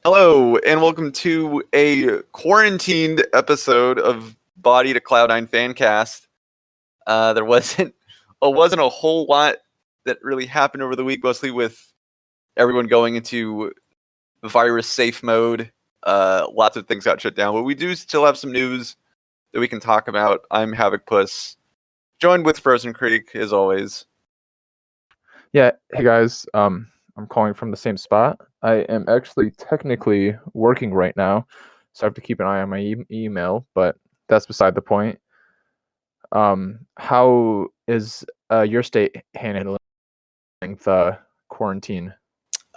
Hello, and welcome to a quarantined episode of Bodied, a Cloud9 Fancast. There wasn't a whole lot that really happened over the week, mostly with everyone going into virus safe mode. Lots of things got shut down, but we do still have some news that we can talk about. I'm Havoc Puss, joined with Frozen Creek as always. Yeah, hey guys, I'm calling from the same spot. I am actually technically working right now, so I have to keep an eye on my email, but that's beside the point. How is your state handling the quarantine?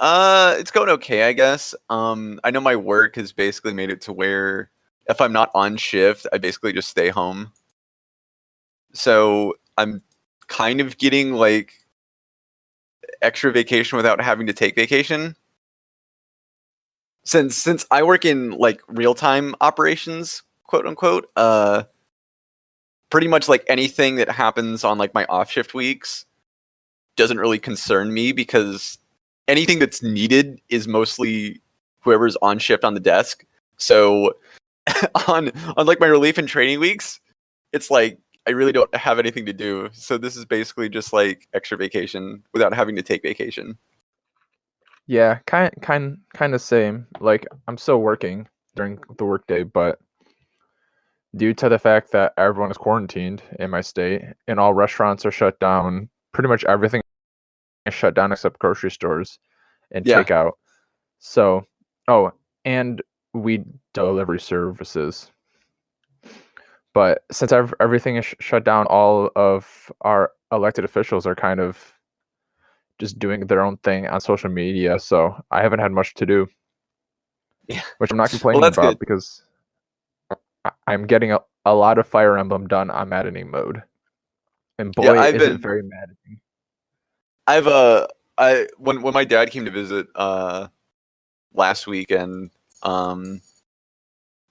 It's going okay, I guess. I know my work has basically made it to where if I'm not on shift, I basically just stay home. So I'm kind of getting like extra vacation without having to take vacation. Since I work in like real time operations, quote unquote, pretty much like anything that happens on like my off shift weeks doesn't really concern me because anything that's needed is mostly whoever's on shift on the desk. So on like my relief and training weeks, it's like I really don't have anything to do. So this is basically just like extra vacation without having to take vacation. Yeah, kind of same. Like I'm still working during the workday, but due to the fact that everyone is quarantined in my state and all restaurants are shut down, pretty much everything is shut down except grocery stores and Yeah. takeout. So, oh, and we delivery services. But since everything is shut down, all of our elected officials are kind of just doing their own thing on social media. So I haven't had much to do, Yeah. which I'm not Well, complaining that's good. about because I'm getting a lot of Fire Emblem done on maddening mode. And Yeah, boy, is it very maddening. I've I when my dad came to visit last weekend, um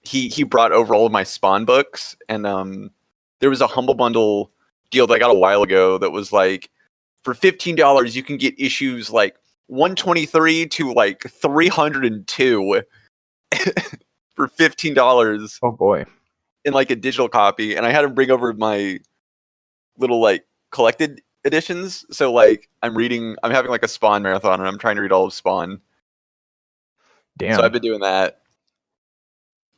he brought over all of my Spawn books, and there was a Humble Bundle deal that I got a while ago that was like for $15 you can get issues like 123 to like 302 for $15 Oh boy. in like a digital copy, and I had him bring over my little like collected editions. So like I'm having like a Spawn marathon, and I'm trying to read all of Spawn. So I've Damn. been doing that.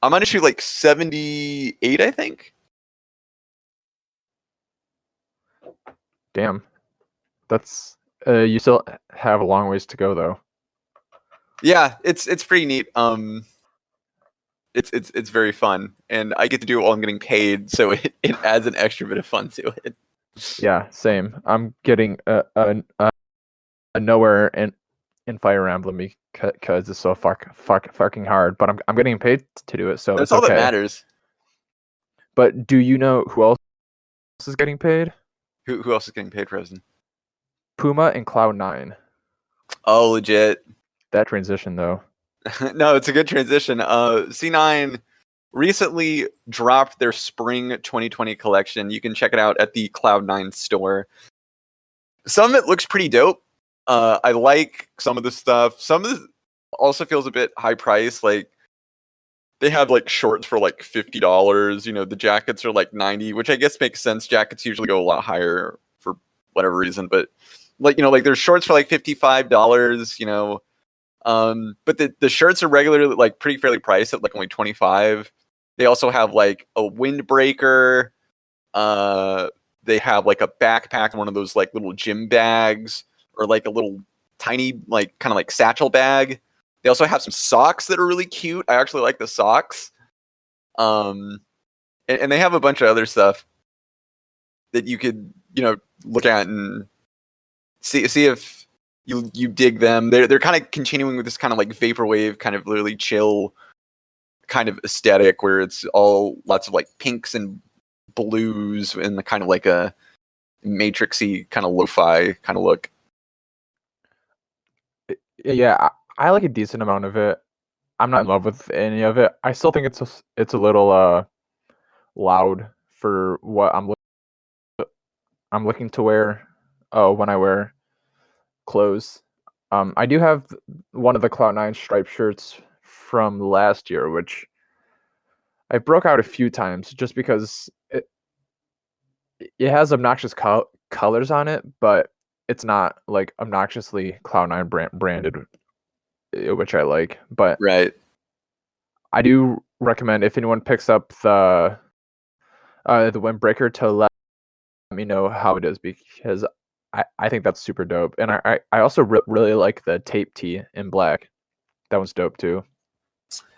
I'm on issue like 78, I think. Damn. That's you still have a long ways to go though. Yeah, it's pretty neat. It's very fun, and I get to do it while I'm getting paid, so it adds an extra bit of fun to it. Yeah, same. I'm getting a nowhere in Fire Emblem because it's so fucking hard. But I'm getting paid to do it, so That's it's all that okay. matters. But do you know who else is getting paid? Who else is getting paid, Frozen? Puma and Cloud9. Oh, legit. That transition though. No, it's a good transition. C9 recently dropped their spring 2020 collection. You can check it out at the Cloud9 store. Some of it looks pretty dope. I like some of the stuff. Some of it also feels a bit high price. Like they have like shorts for like $50. You know, the jackets are like 90, which I guess makes sense. Jackets usually go a lot higher for whatever reason, but like there's shorts for like $55. But the shirts are regularly like pretty fairly priced at like only 25. They also have like a windbreaker. Uh, they have like a backpack, one of those like little gym bags, or like a little tiny like kind of like satchel bag. They also have some socks that are really cute. I actually like the socks. Um, and they have a bunch of other stuff that you could look at and see if you dig them. They're kind of continuing with this kind of like vaporwave, kind of really chill kind of aesthetic where it's all lots of like pinks and blues and the kind of like a matrixy kind of lo-fi kind of look. Yeah, I like a decent amount of it. I'm not in love with any of it. I still think it's a little loud for what I'm looking to wear. Oh, when I wear clothes. I do have one of the Cloud9 striped shirts from last year, which I broke out a few times just because it has obnoxious colors on it, but it's not like obnoxiously Cloud9 branded, which I like. But Right. I do recommend if anyone picks up the Windbreaker to let me know how it is, because I think that's super dope. And I also really like the tape tee in black. That one's dope too.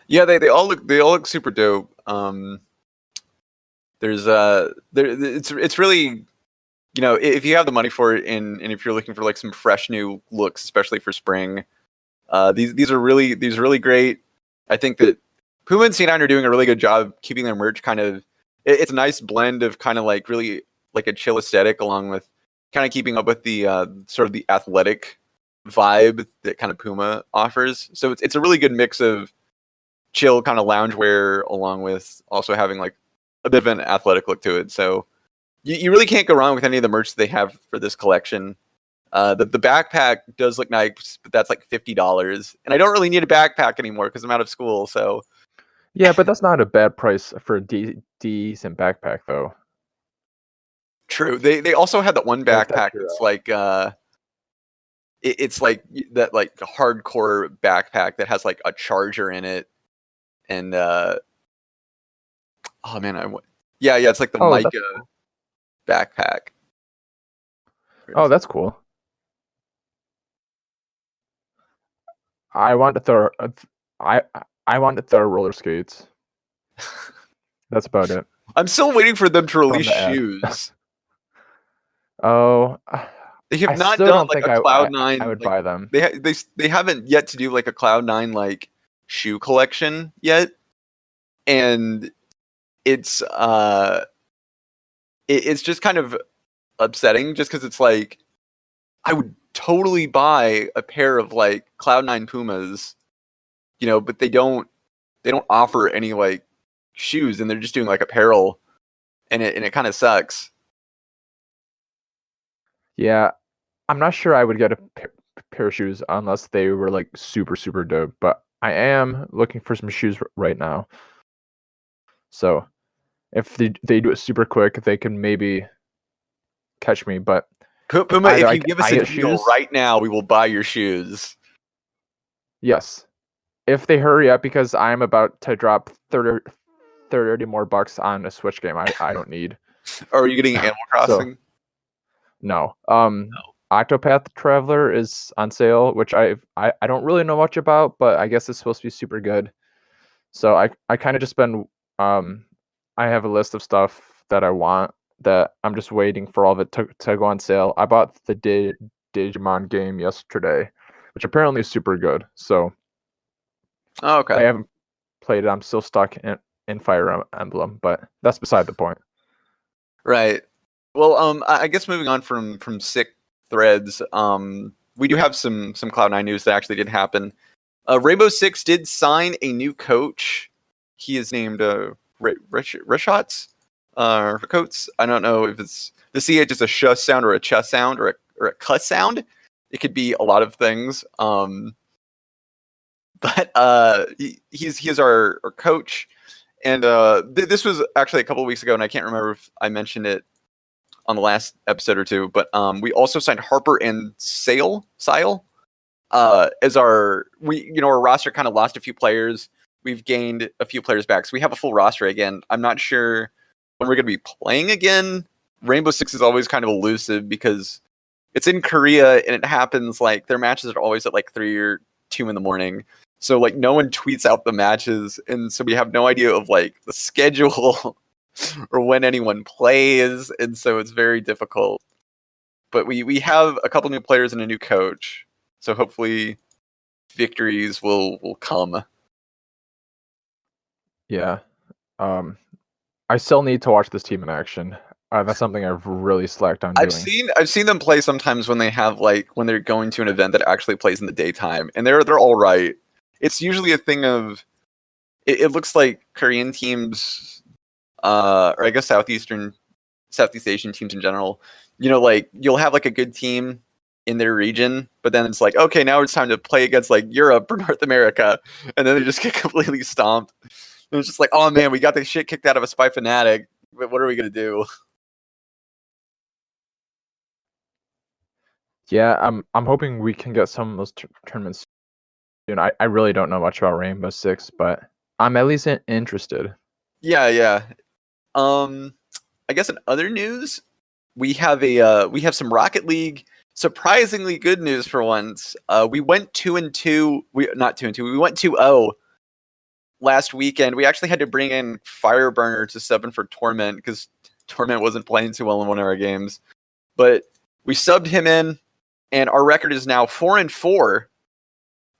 Yeah, they all look super dope. There's it's really, if you have the money for it, and if you're looking for like some fresh new looks, especially for spring, these are really great. I think that Puma and C9 are doing a really good job keeping their merch kind of. It's a nice blend of kind of like really like a chill aesthetic, along with kind of keeping up with the sort of the athletic vibe that kind of Puma offers. So it's a really good mix of chill kind of loungewear, along with also having like a bit of an athletic look to it. So you really can't go wrong with any of the merch they have for this collection. The backpack does look nice, but that's like $50, and I don't really need a backpack anymore because I'm out of school. So yeah, but that's not a bad price for a decent backpack, though. True. They also had that one backpack that's like it's like that like hardcore backpack that has like a charger in it, and oh man, yeah, it's like the Mica backpack. Oh, that's cool. I want to throw I want to throw roller skates. That's about it. I'm still waiting for them to release shoes. Oh, they have not done like a Cloud9. I would buy them. They haven't yet to do like a Cloud9 like shoe collection yet, and it's just kind of upsetting, just because it's like I would totally buy a pair of like Cloud9 Pumas, but they don't offer any like shoes, and they're just doing like apparel, and it kind of sucks. Yeah, I'm not sure I would get a pair of shoes unless they were like super dope, but I am looking for some shoes right now. So if they do it super quick, they can maybe catch me. But Puma, if you give us a deal right now, we will buy your shoes. Yes, if they hurry up, because I'm about to drop 30 more bucks on a Switch game I don't need. Are you getting Animal Crossing? No. Octopath Traveler is on sale, which I don't really know much about, but I guess it's supposed to be super good. So I kind of just been I have a list of stuff that I want that I'm just waiting for all of it to go on sale. I bought the Digimon game yesterday, which apparently is super good. So okay. I haven't played it. I'm still stuck in Fire Emblem, but that's beside the point. Right. Well, I guess moving on from sick threads, we do have some Cloud9 news that actually did happen. Rainbow Six did sign a new coach. He is named Rishots. Coats. I don't know if it's the CH is a sh sound or a ch sound or a cuss sound. It could be a lot of things. But he's our coach, and this was actually a couple of weeks ago, and I can't remember if I mentioned it on the last episode or two. But we also signed Harper and Sile as our roster kind of lost a few players. We've gained a few players back, so we have a full roster again. I'm not sure when we're going to be playing again. Rainbow Six is always kind of elusive because it's in Korea, and it happens like their matches are always at like 3 or 2 in the morning. So like no one tweets out the matches, and so we have no idea of like the schedule or when anyone plays, and so it's very difficult. But we have a couple new players and a new coach, so hopefully victories will come. Yeah. I still need to watch this team in action. That's something I've really slacked on doing. I've seen them play sometimes when they're going to an event that actually plays in the daytime, and they're all right. It's usually a thing of it looks like Korean teams, or I guess Southeast Asian teams in general. Like you'll have like a good team in their region, but then it's like, okay, now it's time to play against like Europe or North America, and then they just get completely stomped. And it's just like, oh man, we got the shit kicked out of us by Fnatic, but what are we gonna do? Yeah, I'm hoping we can get some of those tournaments soon. I really don't know much about Rainbow Six, but I'm at least interested. Yeah. I guess in other news, we have some Rocket League surprisingly good news for once. We went 2-2. We not 2-2. We went 2-0 last weekend. We actually had to bring in Fireburner to sub in for Torment because Torment wasn't playing too well in one of our games. But we subbed him in, and our record is now 4-4,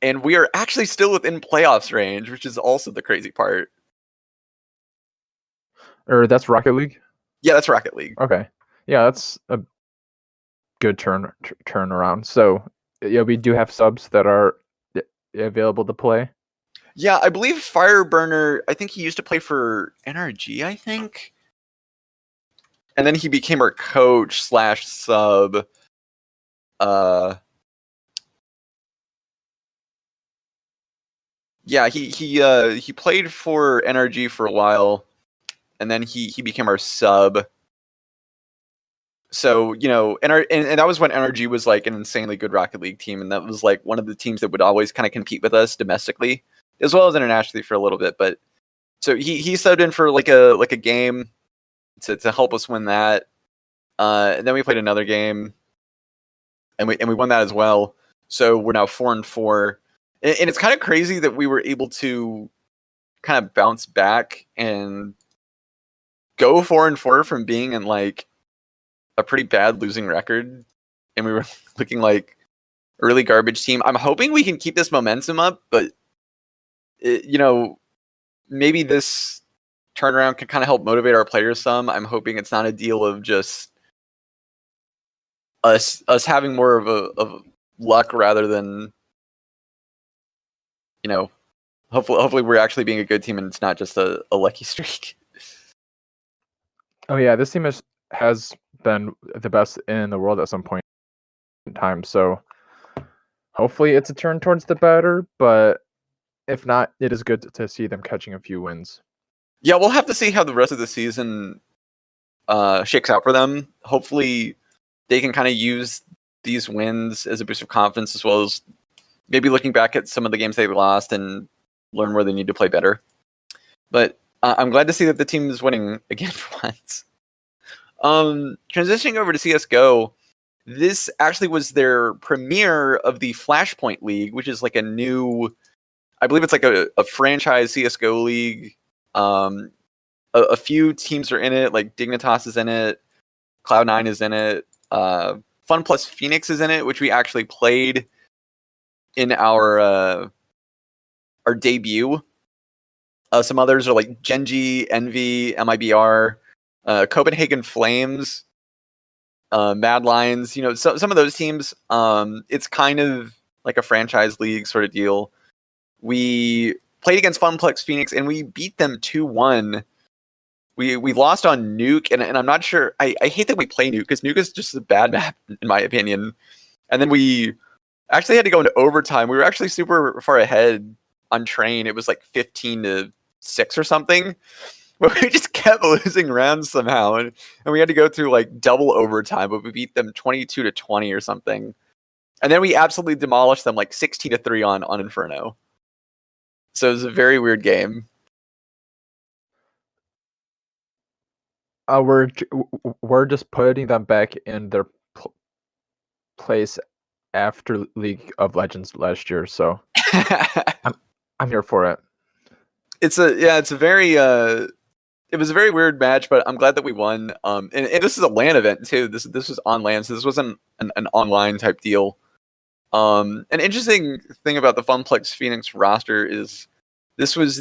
and we are actually still within playoffs range, which is also the crazy part. Or that's Rocket League? Yeah, that's Rocket League. Okay. Yeah, that's a good turnaround. So yeah, we do have subs that are available to play. Yeah, I believe Fireburner, I think he used to play for NRG, I think. And then he became our coach / sub. Yeah, he played for NRG for a while, and then he became our sub. So, you know, and that was when NRG was like an insanely good Rocket League team, and that was like one of the teams that would always kind of compete with us domestically, as well as internationally for a little bit. But so he subbed in for like a game to help us win that. And then we played another game, and we won that as well. So we're now 4-4, and it's kind of crazy that we were able to kind of bounce back and go 4-4 from being in like a pretty bad losing record, and we were looking like a really garbage team. I'm hoping we can keep this momentum up, but you know, maybe this turnaround can kind of help motivate our players some. I'm hoping it's not a deal of just us having more of luck rather than, you know, hopefully we're actually being a good team and it's not just a lucky streak. Oh yeah, this team has been the best in the world at some point in time. So hopefully it's a turn towards the better, but if not, it is good to see them catching a few wins. Yeah, we'll have to see how the rest of the season shakes out for them. Hopefully they can kind of use these wins as a boost of confidence, as well as maybe looking back at some of the games they lost and learn where they need to play better. But I'm glad to see that the team is winning again for once. Transitioning over to CSGO, this actually was their premiere of the Flashpoint League, which is like a new, I believe it's like a franchise CSGO league. A few teams are in it, like Dignitas is in it, Cloud9 is in it, Fun Plus Phoenix is in it, which we actually played in our debut. Some others are like Genji, Envy, MIBR, Copenhagen Flames, Mad Lions. You know, some of those teams. It's kind of like a franchise league sort of deal. We played against Funplex Phoenix and we beat them 2-1. We lost on Nuke, and I'm not sure. I hate that we play Nuke because Nuke is just a bad map in my opinion. And then we actually had to go into overtime. We were actually super far ahead on Train. It was like 15-6 or something. But we just kept losing rounds somehow, and we had to go through like double overtime. But we beat them 22-20 or something, and then we absolutely demolished them like 16-3 on Inferno. So it was a very weird game. We're just putting them back in their place after League of Legends last year, so I'm here for it. It was a very weird match, but I'm glad that we won. And this is a LAN event too. This was on LAN, so this wasn't an online type deal. An interesting thing about the Funplex Phoenix roster is this was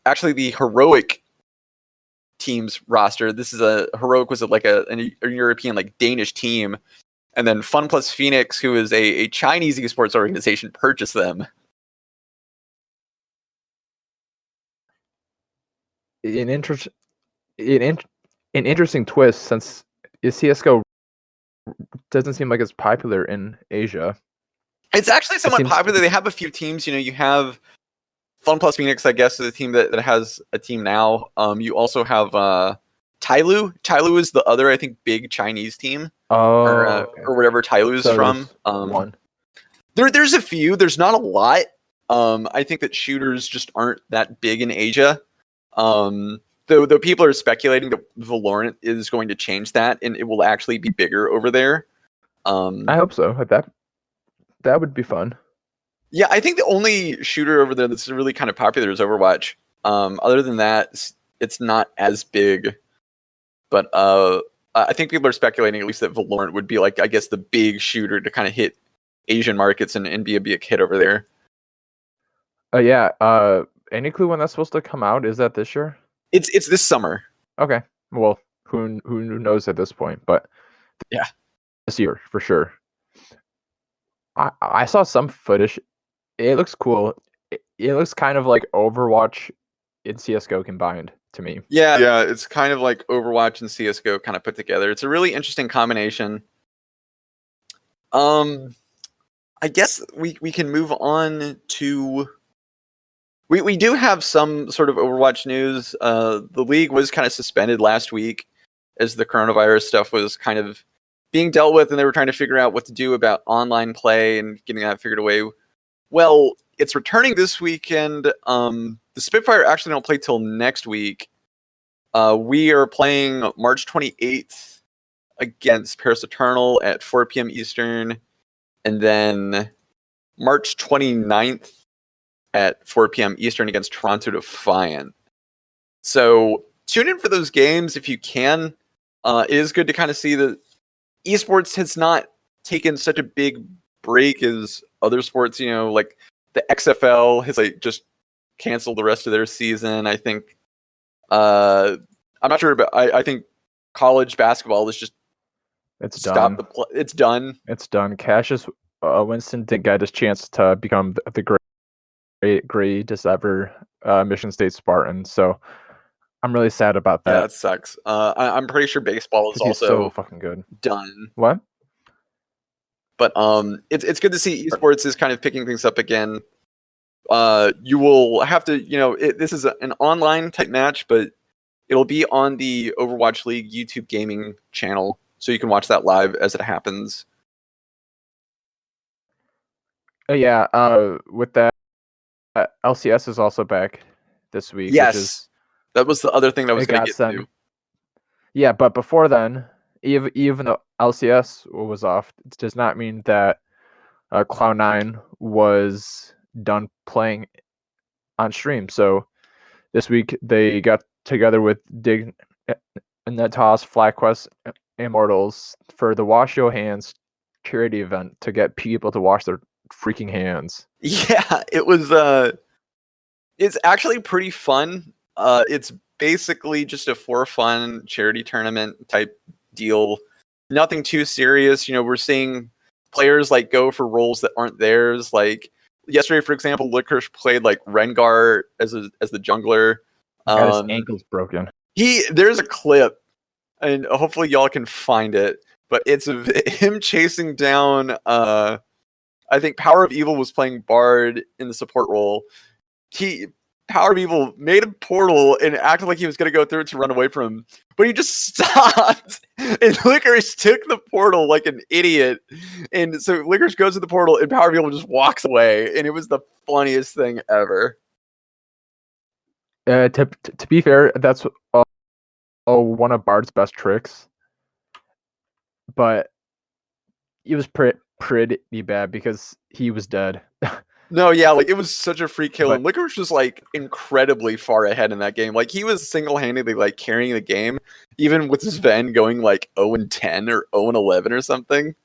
actually the Heroic team's roster. This is Heroic was like a European, like Danish team, and then Funplex Phoenix, who is a Chinese esports organization, purchased them. An interesting twist, since CS:GO doesn't seem like it's popular in Asia. It's actually somewhat seems- popular. They have a few teams. You have Fun Plus Phoenix, I guess, is a team that has a team now. You also have Tyloo. Tyloo is the other, I think, big Chinese team. Okay. Or whatever Tyloo's So from. One. There's a few. There's not a lot. I think that shooters just aren't that big in Asia. Though people are speculating that Valorant is going to change that and it will actually be bigger over there. I hope so. That would be fun. Yeah, I think the only shooter over there that's really kind of popular is Overwatch. Other than that, it's not as big. But I think people are speculating at least that Valorant would be like, I guess, the big shooter to kind of hit Asian markets and be a big hit over there. Yeah. Any clue when that's supposed to come out? Is that this year? It's this summer. Okay. Well, who knows at this point? But yeah, this year for sure. I saw some footage. It looks cool. It looks kind of like Overwatch and CS:GO combined to me. Yeah, it's kind of like Overwatch and CS:GO kind of put together. It's a really interesting combination. I guess we can move on to. We do have some sort of Overwatch news. The league was kind of suspended last week as the coronavirus stuff was kind of being dealt with, and they were trying to figure out what to do about online play and getting that figured away. Well, it's returning this weekend. The Spitfire actually don't play till next week. We are playing March 28th against Paris Eternal at 4 p.m. Eastern, and then March 29th at 4 p.m. Eastern against Toronto Defiant. So tune in for those games if you can. It is good to kind of see that esports has not taken such a big break as other sports. Like the XFL has just canceled the rest of their season. I think I'm not sure, but I think college basketball is just it's done. It's done. It's done. Cassius Winston did get his chance to become the greatest ever Michigan State Spartan. So I'm really sad about that. Yeah, that sucks. I'm pretty sure baseball is also so fucking good. Done. What? But it's good to see esports is kind of picking things up again. You will have to, this is an online type match, but it'll be on the Overwatch League YouTube gaming channel, so you can watch that live as it happens. Yeah, with that, LCS is also back this week. Yes, that was the other thing that I was going to get to. Yeah, but before then, even though LCS was off, it does not mean that Cloud9 was done playing on stream. So this week they got together with Dig and Natas FlyQuest Immortals for the Wash Your Hands charity event to get people to wash their freaking hands. Yeah, it was it's actually pretty fun. It's basically just a for fun charity tournament type deal. Nothing too serious. We're seeing players go for roles that aren't theirs. Like yesterday, for example, Licorice played Rengar as the jungler. Got his ankles broken. There's a clip, and hopefully y'all can find it. But it's him chasing down. I think Power of Evil was playing Bard in the support role. Power of Evil made a portal and acted like he was going to go through it to run away from him, but he just stopped. And Licorice took the portal like an idiot. And so Licorice goes to the portal and Power of Evil just walks away. And it was the funniest thing ever. To be fair, that's one of Bard's best tricks. But it was pretty bad because he was dead. No, yeah, it was such a free kill, and Licorice was incredibly far ahead in that game. He was single-handedly carrying the game, even with Sven going 0-10 or 0-11 or something.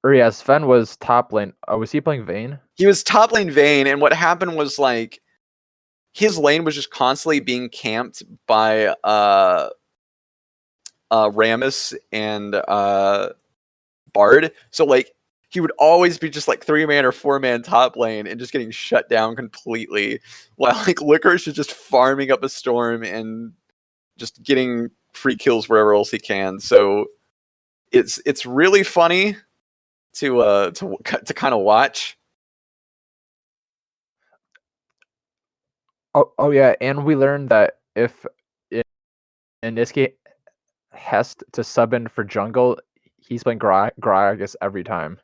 Or yeah, Sven was top lane. Was he playing Vayne? He was top lane Vayne, and what happened was his lane was just constantly being camped by Rammus and Bard. So he would always be just 3-man or 4-man top lane and just getting shut down completely, while Licorice is just farming up a storm and just getting free kills wherever else he can. So it's really funny to kind of watch. Oh yeah, and we learned that if Iniski has to sub in for jungle, he's playing Gragas every time.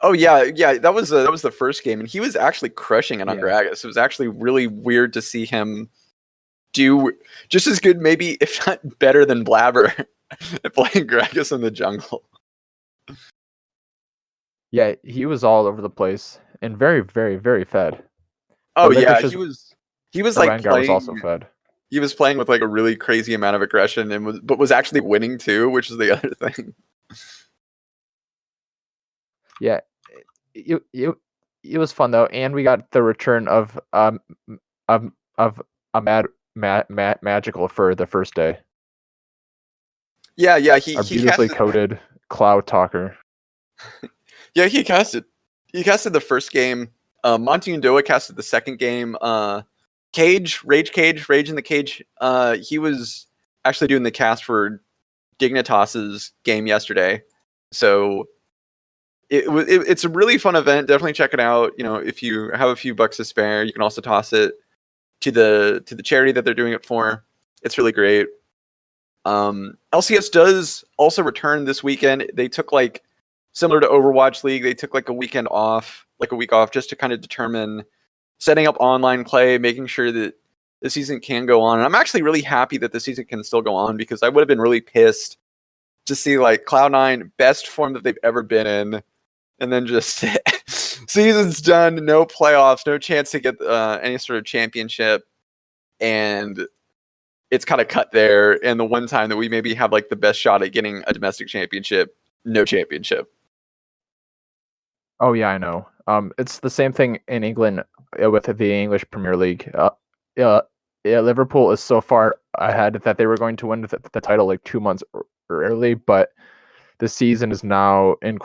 Oh yeah, that was the first game, and he was actually crushing it on Gragas. It was actually really weird to see him do just as good, maybe if not better than Blabber at playing Gragas in the jungle. Yeah, he was all over the place and very, very, very fed. Oh yeah, he was like Rengar was also fed. He was playing with like a really crazy amount of aggression and was actually winning too, which is the other thing. Yeah, it was fun though, and we got the return of a magical for the first day. Yeah, he beautifully coded Cloud Talker. Yeah, he casted the first game. Monty Undoa casted the second game. Rage in the Cage. He was actually doing the cast for Dignitas's game yesterday. So it's a really fun event. Definitely check it out. You know, if you have a few bucks to spare, you can also toss it to the charity that they're doing it for. It's really great. LCS does also return this weekend. They took like similar to Overwatch League, they took like a week off just to kind of determine setting up online play, making sure that the season can go on. And I'm actually really happy that the season can still go on, because I would have been really pissed to see like Cloud9 best form that they've ever been in, and then just season's done, no playoffs, no chance to get any sort of championship, and it's kind of cut there. And the one time that we maybe have like the best shot at getting a domestic championship, no championship. Oh yeah, I know. It's the same thing in England with the English Premier League. Liverpool is so far ahead that they were going to win the title like 2 months early, but the season is now in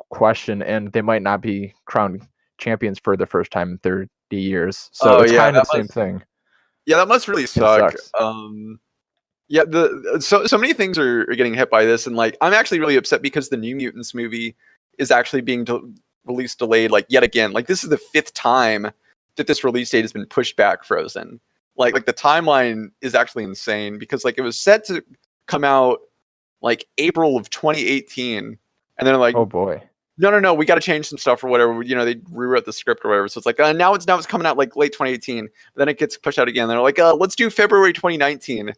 question, and they might not be crowned champions for the first time in 30 years. So it's kind of the same thing. Yeah, that must really suck. Yeah, so many things are getting hit by this, and like I'm actually really upset because the New Mutants movie is actually being release delayed like yet again. Like this is the 5th time that this release date has been pushed back, frozen. Like the timeline is actually insane, because like it was set to come out like April of 2018, and then like, oh boy, no, we got to change some stuff or whatever. You know, they rewrote the script or whatever. So it's like now it's coming out like late 2018. But then it gets pushed out again. They're like, let's do February 2019,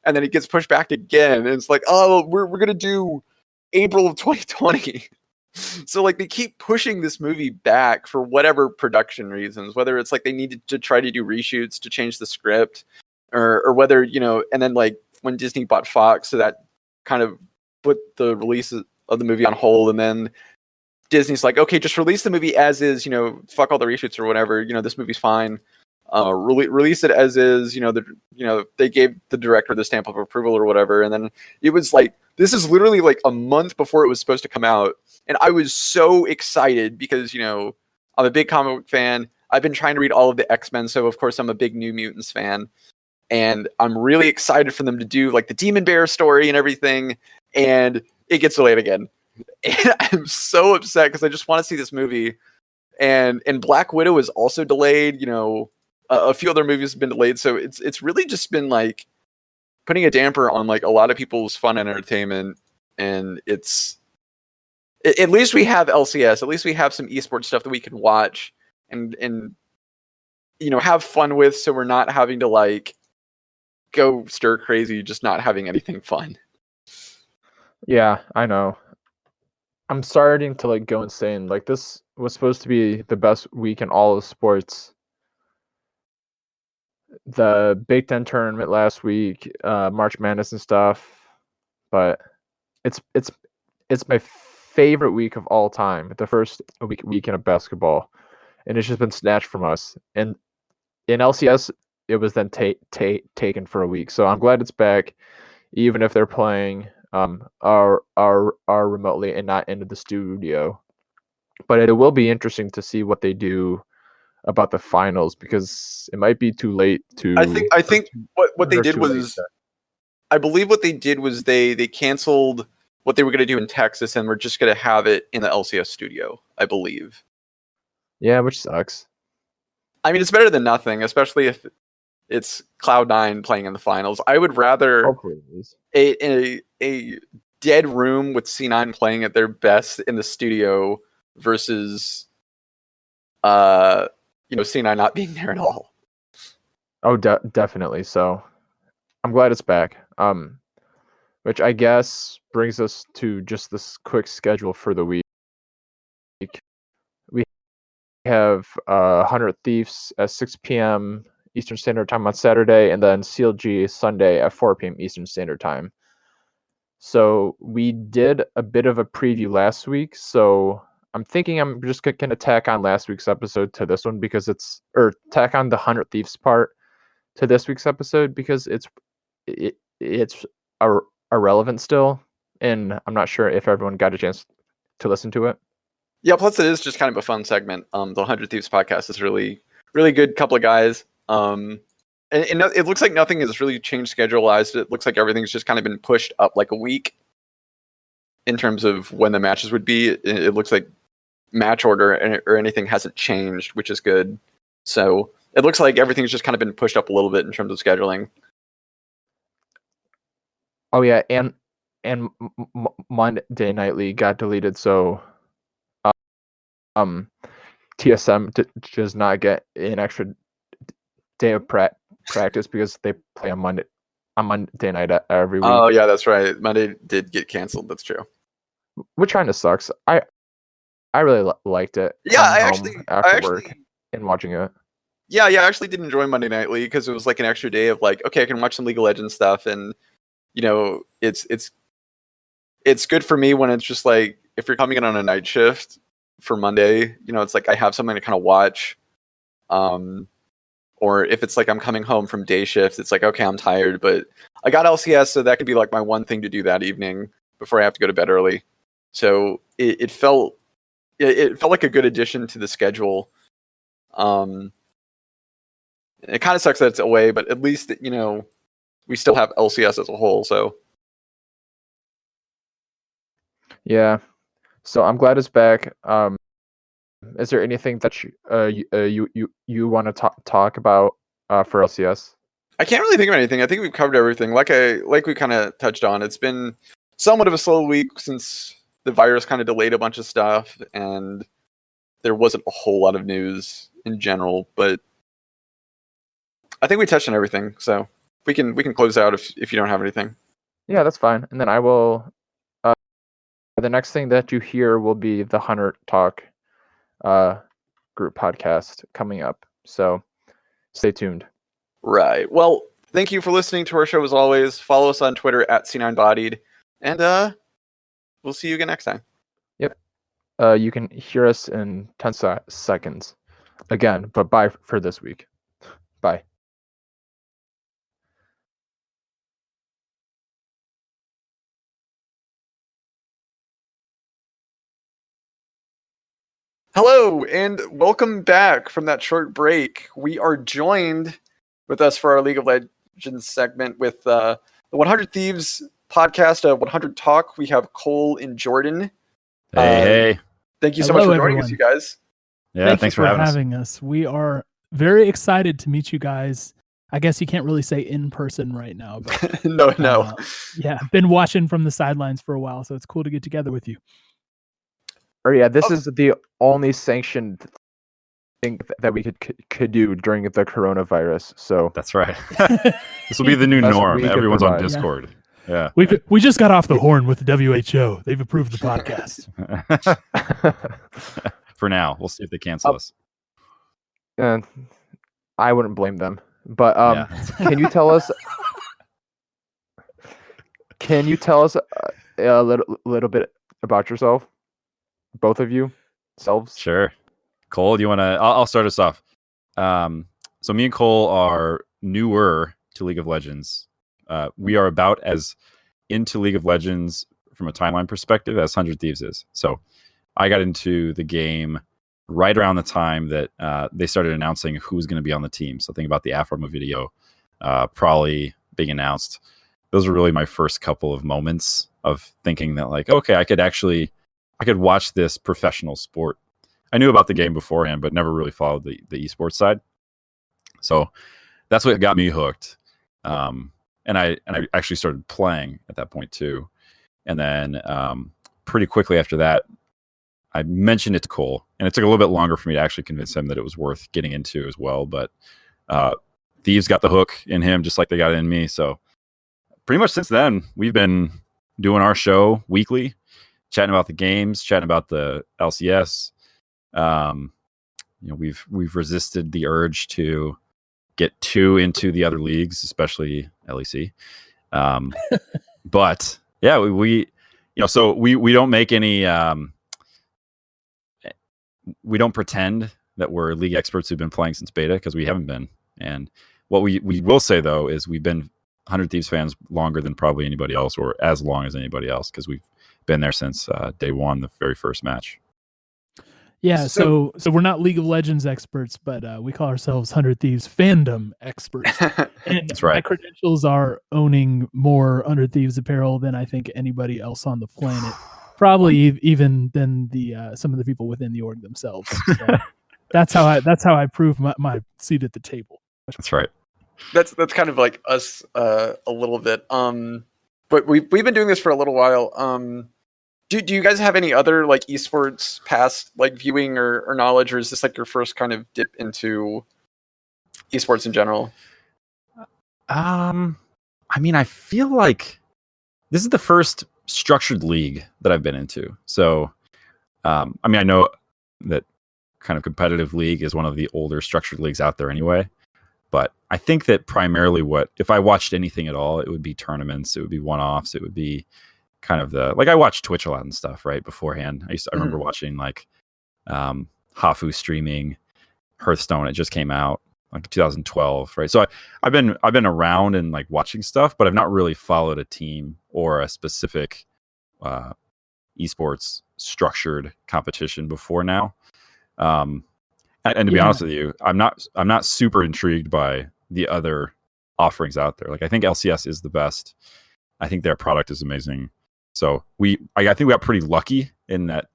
and then it gets pushed back again. And it's like, oh, we're gonna do April of 2020. So like they keep pushing this movie back for whatever production reasons, whether it's like they needed to try to do reshoots to change the script, or whether, you know, and then like when Disney bought Fox, so that kind of put the release of the movie on hold, and then Disney's like, okay, just release the movie as is, you know, fuck all the reshoots or whatever, you know, this movie's fine. Release it as is, you know, they gave the director the stamp of approval or whatever, and then it was like, this is literally like a month before it was supposed to come out, and I was so excited because, you know, I'm a big comic book fan. I've been trying to read all of the X-Men, so of course I'm a big New Mutants fan, and I'm really excited for them to do like the Demon Bear story and everything, and it gets delayed again. And I'm so upset because I just want to see this movie. And Black Widow is also delayed. You know, a few other movies have been delayed, so it's really just been like putting a damper on like a lot of people's fun and entertainment. And at least we have LCS. At least we have some esports stuff that we can watch and you know, have fun with, so we're not having to like go stir crazy, just not having anything fun. Yeah, I know. I'm starting to like go insane. Like this was supposed to be the best week in all of sports. The Big Ten tournament last week, March Madness and stuff, but it's my favorite week of all time. The first weekend of basketball, and it's just been snatched from us. And in LCS, it was then taken for a week. So I'm glad it's back, even if they're playing are remotely and not into the studio. But it will be interesting to see what they do about the finals, because it might be too late to. I think what they did was, I believe what they did was they canceled what they were going to do in Texas, and we're just going to have it in the LCS studio, I believe. Yeah, which sucks. I mean, it's better than nothing, especially if it's Cloud9 playing in the finals. I would rather Hopefully it is. a dead room with C9 playing at their best in the studio versus C9 not being there at all. Oh, definitely. So I'm glad it's back. Which I guess brings us to just this quick schedule for the week. We have 100 Thieves at 6 p.m. Eastern Standard Time on Saturday, and then CLG Sunday at 4 p.m. Eastern Standard Time. So we did a bit of a preview last week, so I'm thinking I'm just going to tack on last week's episode to this one because tack on the 100 Thieves part to this week's episode because it's irrelevant still, and I'm not sure if everyone got a chance to listen to it. Yeah, plus it is just kind of a fun segment. The 100 Thieves podcast is really, really good couple of guys. And it looks like nothing has really changed schedule-wise. It looks like everything's just kind of been pushed up like a week in terms of when the matches would be. It looks like match order or anything hasn't changed, which is good. So it looks like everything's just kind of been pushed up a little bit in terms of scheduling. Oh yeah, and Monday Nightly got deleted, so TSM does not get an extra day of practice because they play on Monday night every week. Oh yeah, that's right. Monday did get canceled. That's true. Which kind of sucks. I really liked it. Yeah, I work and watching it. Yeah, I actually did enjoy Monday Nightly because it was like an extra day of like, okay, I can watch some League of Legends stuff, and it's good for me when it's just like if you're coming in on a night shift for Monday, it's like I have something to kind of watch. Or if it's like I'm coming home from day shift, it's like, okay, I'm tired, but I got LCS, so that could be like my one thing to do that evening before I have to go to bed early. So it felt like a good addition to the schedule. It kind of sucks that it's away, but at least we still have LCS as a whole. So yeah, so I'm glad it's back. Is there anything that you want to talk about for LCS? I can't really think of anything. I think we've covered everything. Like we kind of touched on. It's been somewhat of a slow week since the virus kind of delayed a bunch of stuff, and there wasn't a whole lot of news in general. But I think we touched on everything. So we can close out if you don't have anything. Yeah, that's fine. And then I will. The next thing that you hear will be the Hunter Talk group podcast coming up. So stay tuned. Right. Well, thank you for listening to our show as always. Follow us on Twitter at C9Bodied. And we'll see you again next time. Yep. You can hear us in 10 seconds again, but bye for this week. Bye. Hello, and welcome back from that short break. We are joined with us for our League of Legends segment with the 100 Thieves podcast of 100 Talk. We have Cole and Jordan. Hey. Thank you so much for joining everyone. us, you guys. Yeah, thanks for having us. We are very excited to meet you guys. I guess you can't really say in person right now. But, no. Yeah, been watching from the sidelines for a while, so it's cool to get together with you. Oh yeah, this is the only sanctioned thing that we could do during the coronavirus. So That's right. This will be the new norm. Everyone's on Discord. Yeah. We just got off the horn with the WHO. They've approved the podcast. For now, we'll see if they cancel us. And I wouldn't blame them. But Yeah. can you tell us? Can you tell us a little bit about yourself? Both of you selves. Sure. Cole, do you want to? I'll start us off. So me and Cole are newer to League of Legends. We are about as into League of Legends from a timeline perspective as 100 Thieves is. So I got into the game right around the time that they started announcing who's going to be on the team. So think about the Afroma video probably being announced. Those were really my first couple of moments of thinking that like, okay, I could watch this professional sport. I knew about the game beforehand, but never really followed the esports side. So that's what got me hooked. And I actually started playing at that point too. And then pretty quickly after that, I mentioned it to Cole, and it took a little bit longer for me to actually convince him that it was worth getting into as well. But Thieves got the hook in him just like they got it in me. So pretty much since then, we've been doing our show weekly, chatting about the games, chatting about the LCS. We've resisted the urge to get too into the other leagues, especially LEC. But yeah, we so we don't make any. We don't pretend that we're league experts who've been playing since beta, because we haven't been. And what we will say though is we've been 100 Thieves fans longer than probably anybody else, or as long as anybody else, because we've been there since day one, the very first match. Yeah, so we're not League of Legends experts, but we call ourselves 100 Thieves fandom experts. And That's right. my credentials are owning more 100 Thieves apparel than I think anybody else on the planet. Probably even than the some of the people within the org themselves. So that's how I prove my seat at the table. That's right. That's kind of like us a little bit. But we've been doing this for a little while. Do you guys have any other like esports past like viewing or knowledge, or is this like your first kind of dip into esports in general? I mean, I feel like this is the first structured league that I've been into. So, I mean, I know that kind of competitive league is one of the older structured leagues out there anyway. But I think that primarily if I watched anything at all, it would be tournaments, it would be one-offs, it would be kind of I watched Twitch a lot and stuff, right, beforehand. I remember watching like Hafu streaming Hearthstone. It just came out like 2012, right? So I've been around and like watching stuff, but I've not really followed a team or a specific esports structured competition before now. And to be honest with you, I'm not super intrigued by the other offerings out there. Like I think LCS is the best. I think their product is amazing. So I think we got pretty lucky in that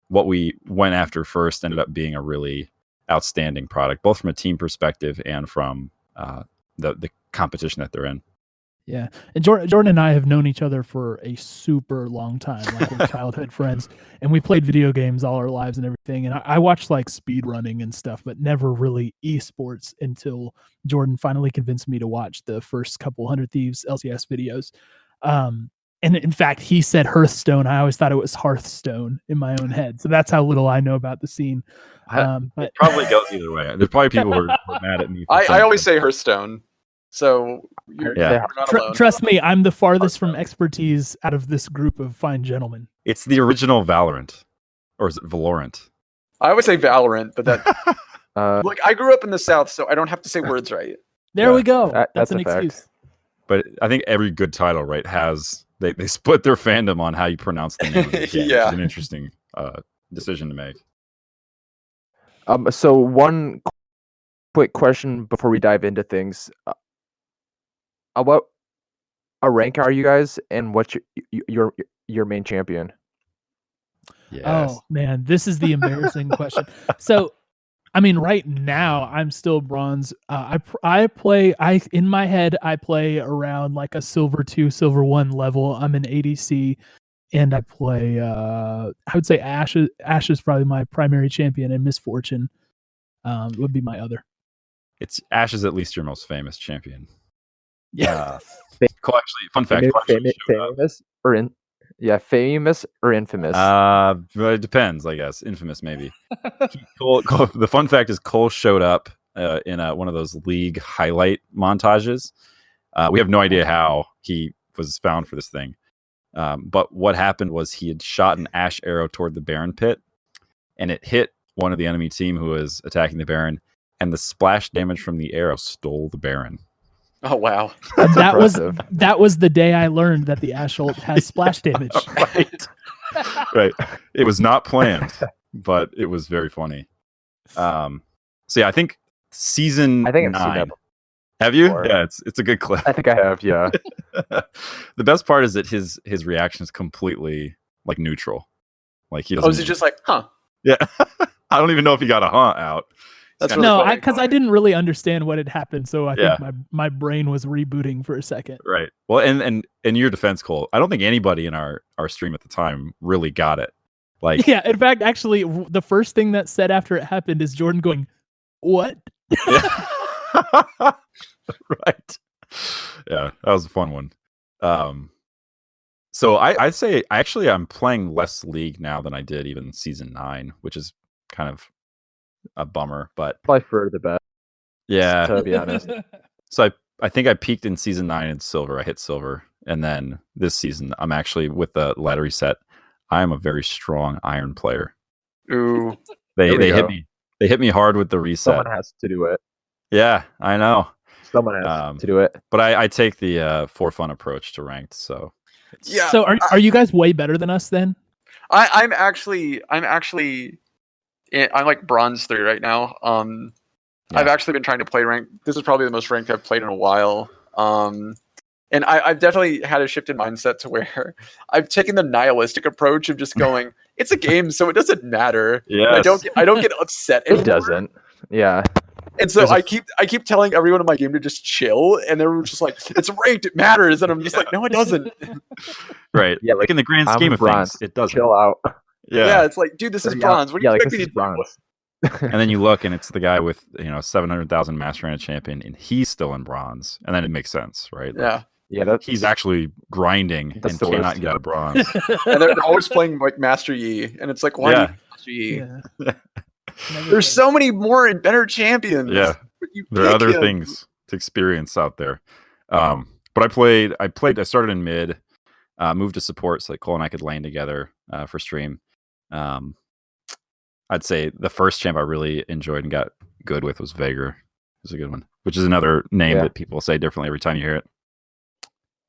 what we went after first ended up being a really outstanding product, both from a team perspective and from the competition that they're in. Yeah, and Jordan and I have known each other for a super long time, like we're childhood friends, and we played video games all our lives and everything. And I watched like speed running and stuff, but never really esports until Jordan finally convinced me to watch the first couple 100 Thieves LCS videos. And in fact, he said Hearthstone. I always thought it was Hearthstone in my own head. So that's how little I know about the scene. But it probably goes either way. There's probably people who are mad at me. I always say Hearthstone. So you're not alone. Trust me, I'm the farthest from expertise out of this group of fine gentlemen. It's the original Valorant. Or is it Valorant? I would say Valorant, but that look, I grew up in the South, so I don't have to say words right. There we go. That's an a fact. excuse. But I think every good title, right, has they split their fandom on how you pronounce the name of the game. Yeah. It's an interesting decision to make. So one quick question before we dive into things. What a rank are you guys, and what's your main champion? Yes. Oh man, this is the embarrassing question. So, I mean, right now I'm still bronze. I play in my head I play around like a silver 2, silver 1 level. I'm an ADC, and I play. I would say Ashe. Ashe is probably my primary champion, and Misfortune would be my other. It's Ashe is at least your most famous champion. Yeah. Cole, actually, fun fact. Famous or infamous? It depends, I guess. Infamous, maybe. Cole, the fun fact is Cole showed up in one of those league highlight montages. We have no idea how he was found for this thing. But what happened was he had shot an Ashe arrow toward the Baron pit, and it hit one of the enemy team who was attacking the Baron, and the splash damage from the arrow stole the Baron. Oh wow. That was the day I learned that the Ashe ult has splash damage. Right. It was not planned, but it was very funny. So yeah, I think season 9. Have you? Or- Yeah, it's a good clip. I think I have. Yeah. The best part is that his reaction is completely like neutral. Like he doesn't. Oh, is he just like, huh? Yeah. I don't even know if he got a huh out. That's kinda- really No, funny. because I didn't really understand what had happened, so I Yeah. think my brain was rebooting for a second. Right. Well, and in your defense, Cole, I don't think anybody in our stream at the time really got it. Like, Yeah, in fact, actually, the first thing that said after it happened is Jordan going, "What?" yeah. Right. Yeah, that was a fun one. So I'd say I'm playing less League now than I did even season 9, which is kind of a bummer. But Probably for the best. yeah, To be honest. so I think I peaked in season 9 in silver. I hit silver, and then this season I'm actually with the ladder reset. I am a very strong iron player. Ooh. They There we hit go. me. They hit me hard with the reset. Someone has to do it. Yeah, I know. Someone has to do it. But I take the for fun approach to ranked. So Yeah. So are you guys way better than us then? I'm like bronze 3 right now. Yeah. I've actually been trying to play ranked. This is probably the most ranked I've played in a while. And I've definitely had a shift in mindset to where I've taken the nihilistic approach of just going, it's a game, so it doesn't matter. yeah, I don't get upset anymore. It doesn't. Yeah. And so There's a- I keep telling everyone in my game to just chill, and they're just like, it's ranked, it matters, and I'm just like, no, it doesn't. right. Yeah, Like in the grand I'm scheme of bronze. things, it doesn't. Chill out. Yeah, it's like, dude, this is bronze. What do you like expect this me is to do? bronze. And then you look, and it's the guy with 700,000 Master Arena champion, and he's still in bronze, and then it makes sense, right? Like, Yeah, Yeah, that's he's actually grinding That's and the cannot worst. get out of bronze. and they're always playing like Master Yi, and it's like, why do you Yeah. need Master Yi? Yeah. Never There's fails. so many more and better champions. Yeah. But you There are pick other him. things to experience out there. But I started in mid, moved to support so that Cole and I could lane together for stream. I'd say the first champ I really enjoyed and got good with was Vaegr. It was a good one, which is another name Yeah. that people say differently every time you hear it.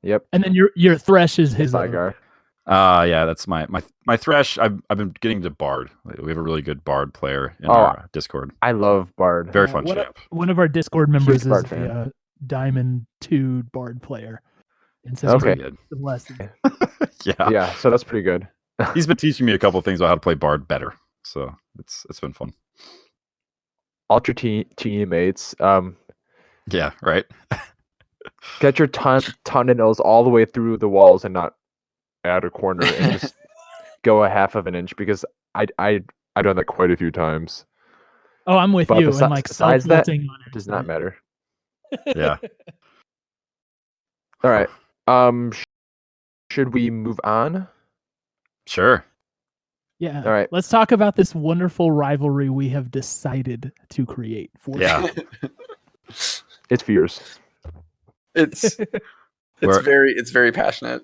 Yep. And then your Thresh is his other. Zygar. Yeah, that's my Thresh. I've been getting to Bard. We have a really good Bard player in Oh, our Discord. I love Bard. Very fun one, champ. one of our Discord members Bard is fan. a Diamond 2 Bard player. And says Okay. Pretty good. some lessons. Yeah. Yeah, so that's pretty good. He's been teaching me a couple things about how to play Bard better. So it's been fun. Ultra teammates. Yeah, right. Get your tendrils all the way through the walls and not add a corner and just go a half of an inch because I've done that quite a few times. Oh, I'm with But you. And like besides that, self-lulting on It does not accident. matter. Yeah. All right. Should we move on? Sure. Yeah. All right. Let's talk about this wonderful rivalry we have decided to create for Yeah. It's fierce. It's Where- it's very passionate.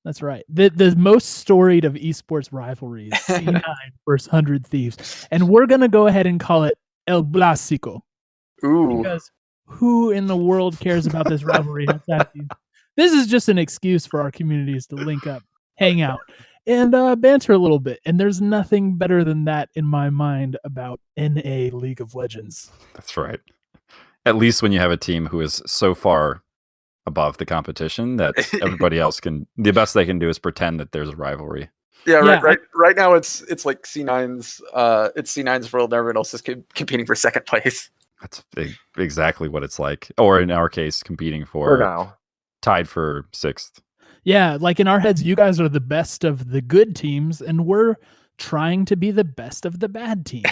That's right. The most storied of esports rivalries, C9 versus 100 Thieves. And we're going to go ahead and call it El Blásico. Ooh. Because who in the world cares about this rivalry outside of you? This is just an excuse for our communities to link up, hang out, and banter a little bit. And there's nothing better than that in my mind about NA League of Legends. That's right. At least when you have a team who is so far above the competition that everybody else the best they can do is pretend that there's a rivalry. Yeah, Yeah, right now it's like C9's it's C9's world, and everyone else is competing for second place. That's exactly what it's like. Or in our case, competing For for now. tied for 6th. Yeah, like in our heads, you guys are the best of the good teams, and we're trying to be the best of the bad teams.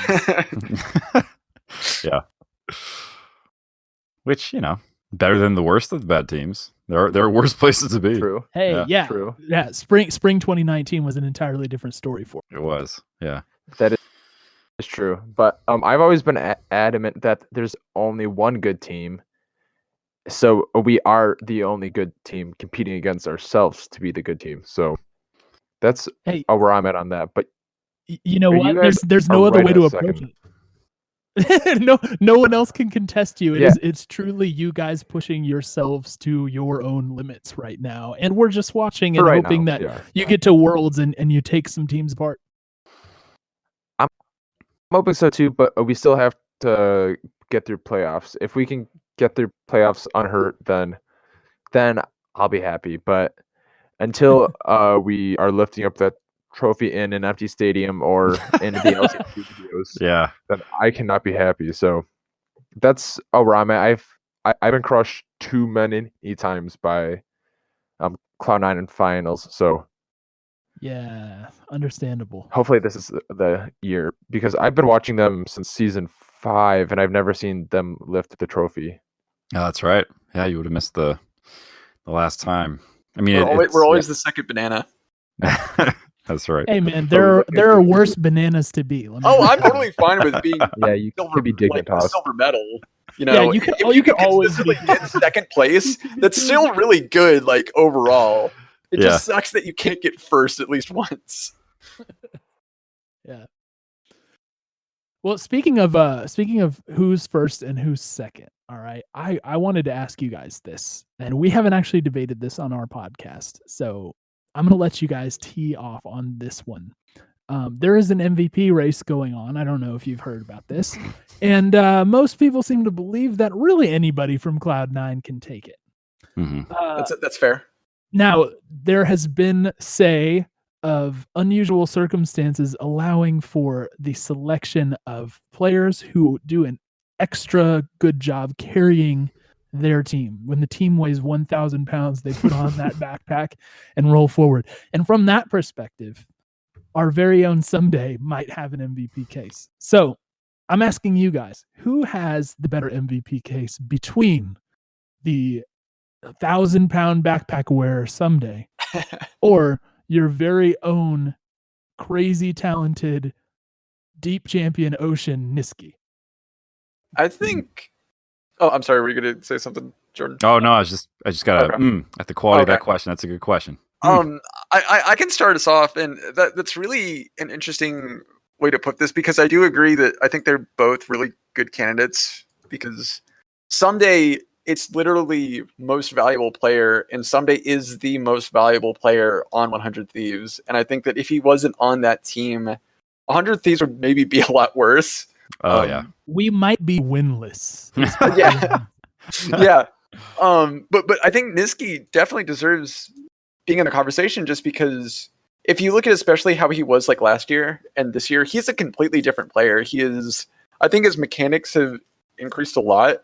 Yeah. Which, better than the worst of the bad teams. There are worse places to be. True. Hey, yeah, True. Spring 2019 was an entirely different story for It was. Yeah. That is true. But I've always been adamant that there's only one good team. So we are the only good team competing against ourselves to be the good team. So that's Hey. where I'm at on that. But you know Are what? you guys There's no are other right way in to a approach second. it. No one else can contest you. Yeah. It's truly you guys pushing yourselves to your own limits right now, and we're just watching and for right hoping now, that yeah. you get to Worlds and you take some teams apart. I'm hoping so too, but we still have to get through playoffs. If we can get through playoffs unhurt, then I'll be happy. But until we are lifting up that trophy in an empty stadium or in the LCQ videos, Yeah. then I cannot be happy. So that's where I'm at. I've been crushed too many times by Cloud9 in finals. So Yeah, understandable. hopefully this is the year, because I've been watching them since season 5 and I've never seen them lift the trophy. Oh, that's right. Yeah, you would have missed the last time. I mean, We're always the second banana. That's right. Hey man, there are worse bananas to be. I'm totally fine with being Yeah, you could be digging like a silver medal. You know, Yeah, you can- if you can always consistently get second place, that's still really good. Like overall, it Yeah. just sucks that you can't get first at least once. Yeah. Well, speaking of who's first and who's second, all right. I wanted to ask you guys this, and we haven't actually debated this on our podcast, so I'm gonna let you guys tee off on this one. There is an MVP race going on. I don't know if you've heard about this, and most people seem to believe that really anybody from Cloud9 can take it. Mhm. That's fair. Now, there has been say of unusual circumstances allowing for the selection of players who do an extra good job carrying their team. When the team weighs 1,000 pounds, they put on that backpack and roll forward. And from that perspective, our very own Someday might have an MVP case. So I'm asking you guys, who has the better MVP case between the 1,000-pound backpack wearer Someday or your very own crazy talented deep champion Ocean Niski? I think. Oh, I'm sorry. Were you going to say something, Jordan? Oh no, I just got at the quality of that question. That's a good question. I can start us off, and that's really an interesting way to put this, because I do agree that I think they're both really good candidates, because Someday, it's literally most valuable player, and Someday is the most valuable player on 100 Thieves. And I think that if he wasn't on that team, 100 Thieves would maybe be a lot worse. Oh yeah. We might be winless. Yeah. Yeah. But I think Niski definitely deserves being in the conversation, just because if you look at especially how he was like last year and this year, he's a completely different player. I think his mechanics have increased a lot.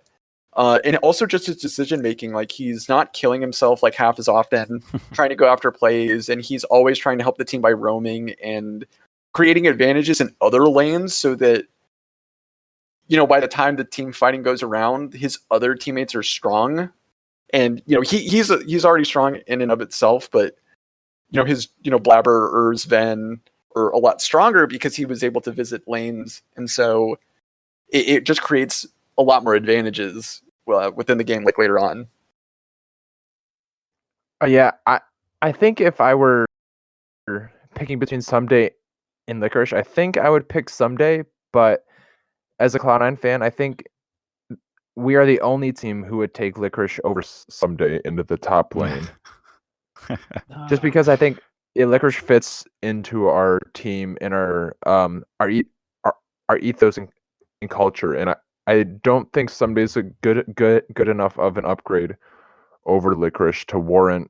And also just his decision making, like he's not killing himself like half as often, trying to go after plays, and he's always trying to help the team by roaming and creating advantages in other lanes, so that, you know, by the time the team fighting goes around, his other teammates are strong. And, you know, he's already strong in and of itself, but, you know, his, you know, Blabber or Sven are a lot stronger because he was able to visit lanes. And so it just creates a lot more advantages within the game, like later on. Yeah, I think if I were picking between Someday and Licorice, I think I would pick Someday, but as a Cloud9 fan, I think we are the only team who would take Licorice over Someday into the top lane. Just because I think Licorice fits into our team and our ethos and culture, and I don't think Someday's a good enough of an upgrade over Licorice to warrant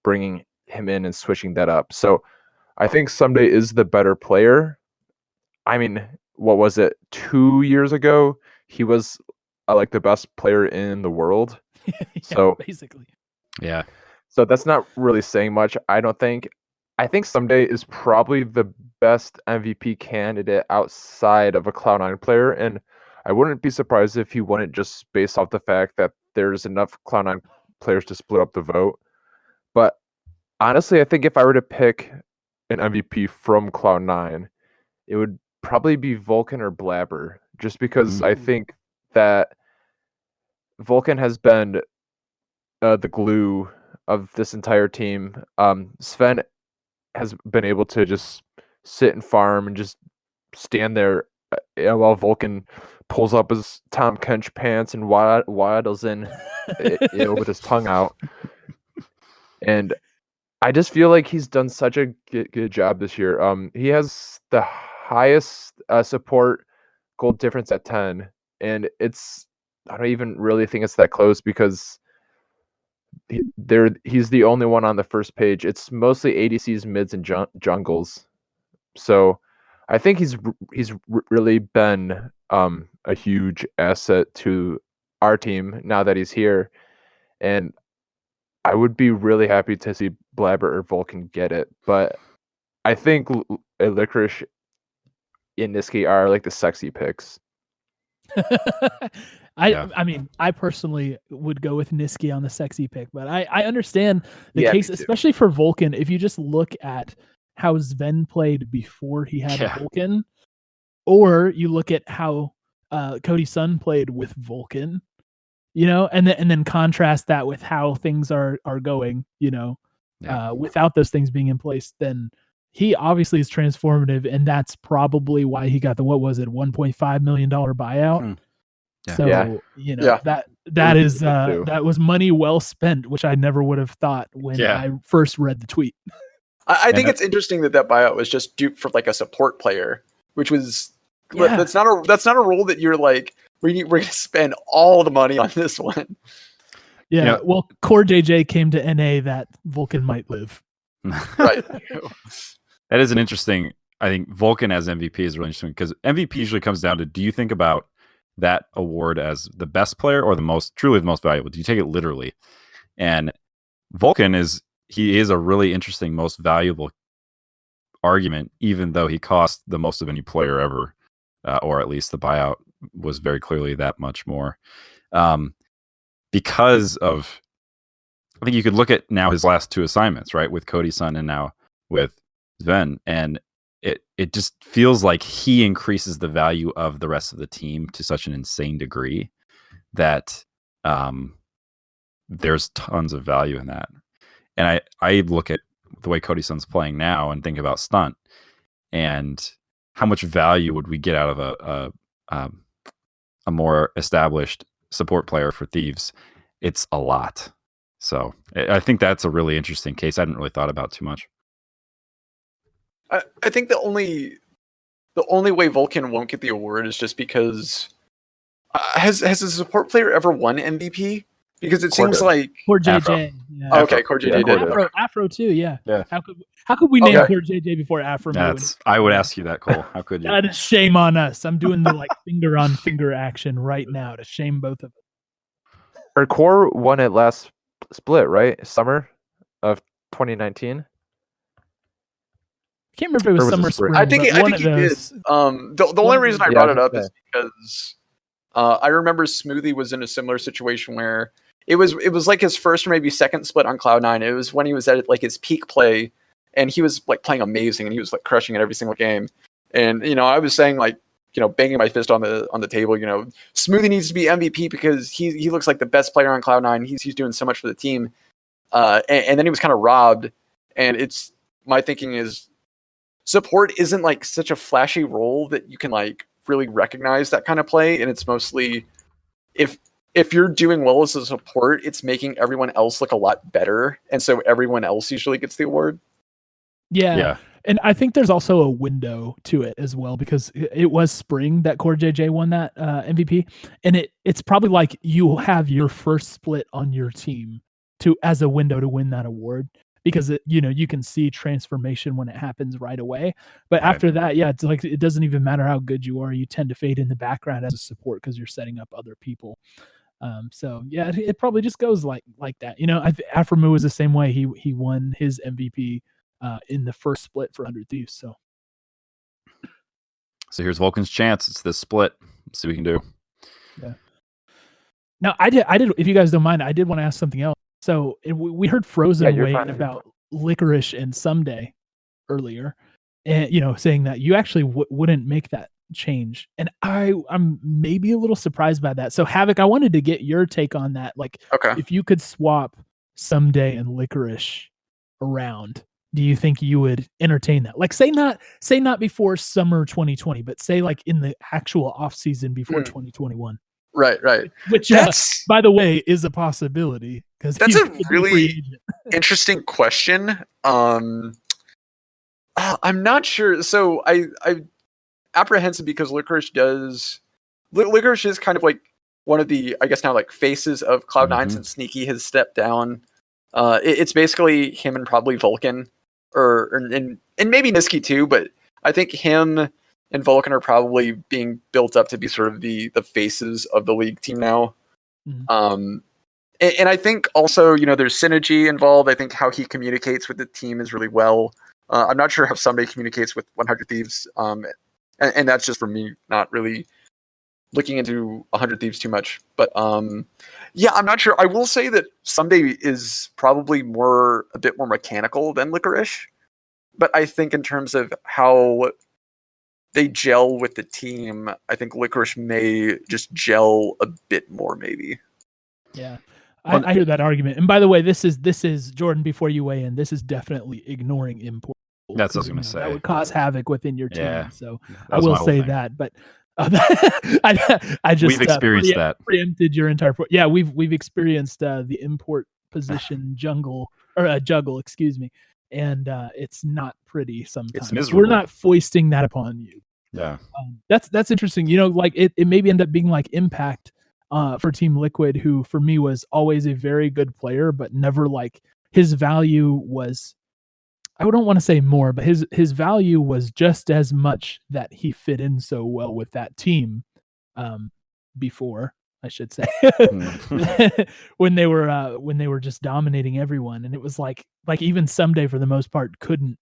bringing him in and switching that up. So I think Someday is the better player. I mean, what was it? 2 years ago, he was like the best player in the world. Yeah, so basically, Yeah. So that's not really saying much, I don't think. I think Someday is probably the best MVP candidate outside of a Cloud9 player, and I wouldn't be surprised if he wouldn't, just based off the fact that there's enough Cloud9 players to split up the vote. But honestly, I think if I were to pick an MVP from Cloud9, it would probably be Vulcan or Blabber, just because I think that Vulcan has been the glue of this entire team. Sven has been able to just sit and farm and just stand there while Vulcan pulls up his Tom Kench pants and waddles in with his tongue out. And I just feel like he's done such a good job this year. He has the highest support gold difference at 10, and it's I don't even really think it's that close because he's the only one on the first page. It's mostly ADCs, mids, and jungles. So I think he's really been a huge asset to our team now that he's here, and I would be really happy to see Blabber or Vulcan get it. But I think Licorice and Niski are like the sexy picks. I mean, I personally would go with Niski on the sexy pick, but I understand the case, especially for Vulcan. If you just look at how Sven played before he had Vulcan, or you look at how Cody Sun played with Vulcan, and then contrast that with how things are going, without those things being in place, then he obviously is transformative, and that's probably why he got the $1.5 million buyout. Yeah. So that was money well spent, which I never would have thought when I first read the tweet. I think it's interesting that buyout was just duped for like a support player, which was that's not a role that you're like we're going to spend all the money on this one. Yeah, well, Core JJ came to NA that Vulcan might live. Right. That is an interesting. I think Vulcan as MVP is really interesting because MVP usually comes down to: do you think about that award as the best player or truly the most valuable? Do you take it literally? And Vulcan is a really interesting most valuable argument, even though he cost the most of any player ever, or at least the buyout was very clearly that much more. Because of, I think you could look at now his last two assignments, right, with Cody Sun and now with Sven, and it just feels like he increases the value of the rest of the team to such an insane degree that there's tons of value in that. And I look at the way Cody Sun's playing now and think about Stunt and how much value would we get out of a more established support player for Thieves. It's a lot. So I think that's a really interesting case I hadn't really thought about too much. I think the only way Vulcan won't get the award is just because has a support player ever won MVP? Because it seems like Core JJ. Yeah. Okay, Core JJ did. Afro too, yeah. Yeah. How could we name Core JJ before Afro? I would ask you that, Cole. How could you? That is shame on us. I'm doing the finger on finger action right now to shame both of us. Or Core won it last split, right? Summer of 2019. I can't remember if it was summer, spring. I think he did. The only reason I brought it up is because I remember Smoothie was in a similar situation where it was like his first or maybe second split on Cloud9. It was when he was at like his peak play, and he was like playing amazing, and he was like crushing it every single game. And I was saying like banging my fist on the table. Smoothie needs to be MVP because he looks like the best player on Cloud9. He's doing so much for the team, and then he was kind of robbed. And it's my thinking is support isn't like such a flashy role that you can like really recognize that kind of play, and it's mostly if you're doing well as a support, it's making everyone else look a lot better, and so everyone else usually gets the award. Yeah. And I think there's also a window to it as well, because it was spring that Core JJ won that MVP, and it's probably like you have your first split on your team as a window to win that award, because you can see transformation when it happens right away. But after that, it's like it doesn't even matter how good you are, you tend to fade in the background as a support because you're setting up other people. So yeah, it probably just goes like that. Afremu was the same way. He won his MVP in the first split for 100 Thieves. So here's Vulcan's chance. It's this split. Let's see what we can do. Yeah. Now I did. If you guys don't mind, I did want to ask something else. So we heard Frozen weigh in about Licorice and Someday earlier, and saying that you actually wouldn't make that change, and I'm maybe a little surprised by that. So Havoc, I wanted to get your take on that. Like, if you could swap Someday and Licorice around, do you think you would entertain that? Like, say not before summer 2020, but say like in the actual off season before 2021. Right. Which, by the way, is a possibility, because that's a really interesting question. I'm not sure. So I apprehensive because Licorice is kind of like one of the, I guess now, like, faces of Cloud9 since Sneaky has stepped down. It's basically him and probably Vulcan, and maybe Niski too, but I think him and Vulcan are probably being built up to be sort of the faces of the league team now. And I think also, there's synergy involved. I think how he communicates with the team is really well. I'm not sure how Someday communicates with 100 Thieves, and that's just for me not really looking into 100 Thieves too much. But yeah, I'm not sure. I will say that Someday is probably a bit more mechanical than Licorice, but I think in terms of how they gel with the team, I think Licorice may just gel a bit more, maybe. Yeah. I hear that argument. And by the way, this is Jordan, before you weigh in, this is definitely ignoring import. That's what I was going to say. That would cause havoc within your team. Yeah, So I will say that, but I just we've experienced that. Preempted your entire yeah, we've experienced the import position juggle, excuse me. And it's not pretty sometimes. It's miserable. We're not foisting that upon you. Yeah. That's interesting. Like it maybe end up being like Impact for Team Liquid, who for me was always a very good player, but never like his value was, I don't want to say more, but his value was just as much that he fit in so well with that team before, I should say, when they were just dominating everyone. And it was like even Someday for the most part couldn't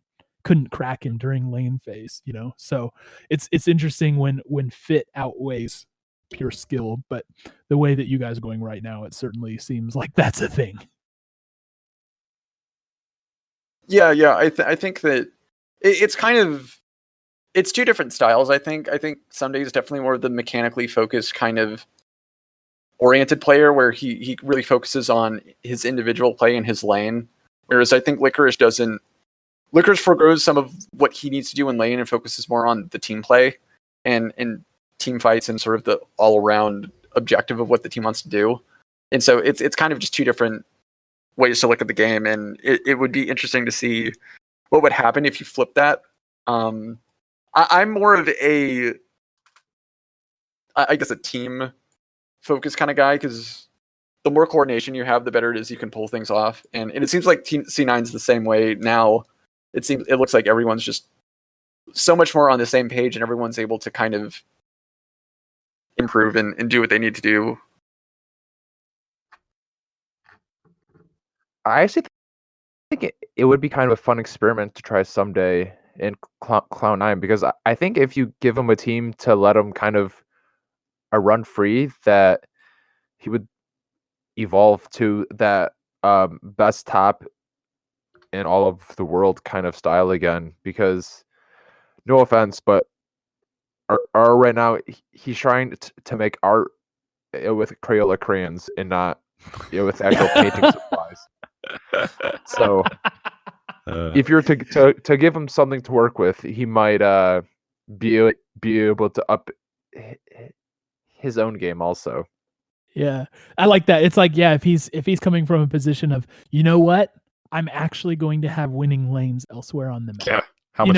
crack him during lane phase, so it's interesting when fit outweighs pure skill. But the way that you guys are going right now, it certainly seems like that's a thing. Yeah, I think that it's kind of, it's two different styles. I think Someday is definitely more of the mechanically focused kind of oriented player, where he really focuses on his individual play in his lane, whereas I think Licorice forgoes some of what he needs to do in lane and focuses more on the team play and team fights and sort of the all around objective of what the team wants to do. And so it's kind of just two different ways to look at the game, and it would be interesting to see what would happen if you flip that. I'm more of a team focused kind of guy, because the more coordination you have, the better it is you can pull things off. And it seems like C9's the same way now. It looks like everyone's just so much more on the same page, and everyone's able to kind of improve and do what they need to do. I actually think it would be kind of a fun experiment to try Someday in Cloud9, because I think if you give him a team to let him kind of a run free, that he would evolve to that best top in all of the world kind of style again. Because no offense, but right now he's trying to make art with Crayola crayons and not with actual painting supplies. So if you're to give him something to work with, he might be able to up his own game also. Yeah, I like that. It's like, yeah, if he's coming from a position of, you know what, I'm actually going to have winning lanes elsewhere on the map. Yeah. How much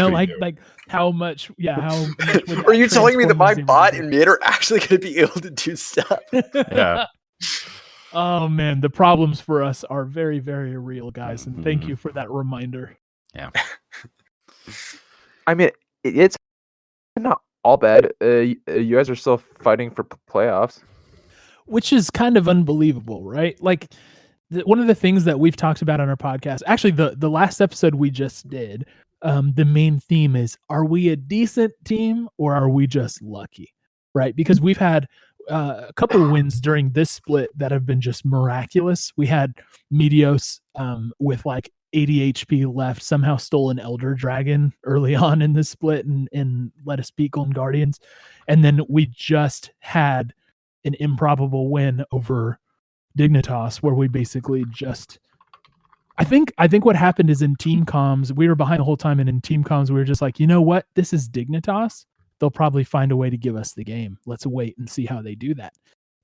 how much? Yeah, how much are you telling me that my bot and mid are actually going to be able to do stuff? Yeah. Oh man, the problems for us are very, very real, guys, and thank you for that reminder. Yeah. I mean, it's not all bad. You guys are still fighting for playoffs, which is kind of unbelievable, right? Like, one of the things that we've talked about on our podcast, actually the last episode we just did, the main theme is, are we a decent team or are we just lucky, right? Because we've had a couple of wins during this split that have been just miraculous. We had Meteos with like 80 HP left, somehow stole an Elder Dragon early on in this split and let us beat Golden Guardians. And then we just had an improbable win over Dignitas, where we basically just, I think what happened is in team comms, we were behind the whole time, and in team comms, we were just like, you know what? This is Dignitas. They'll probably find a way to give us the game. Let's wait and see how they do that.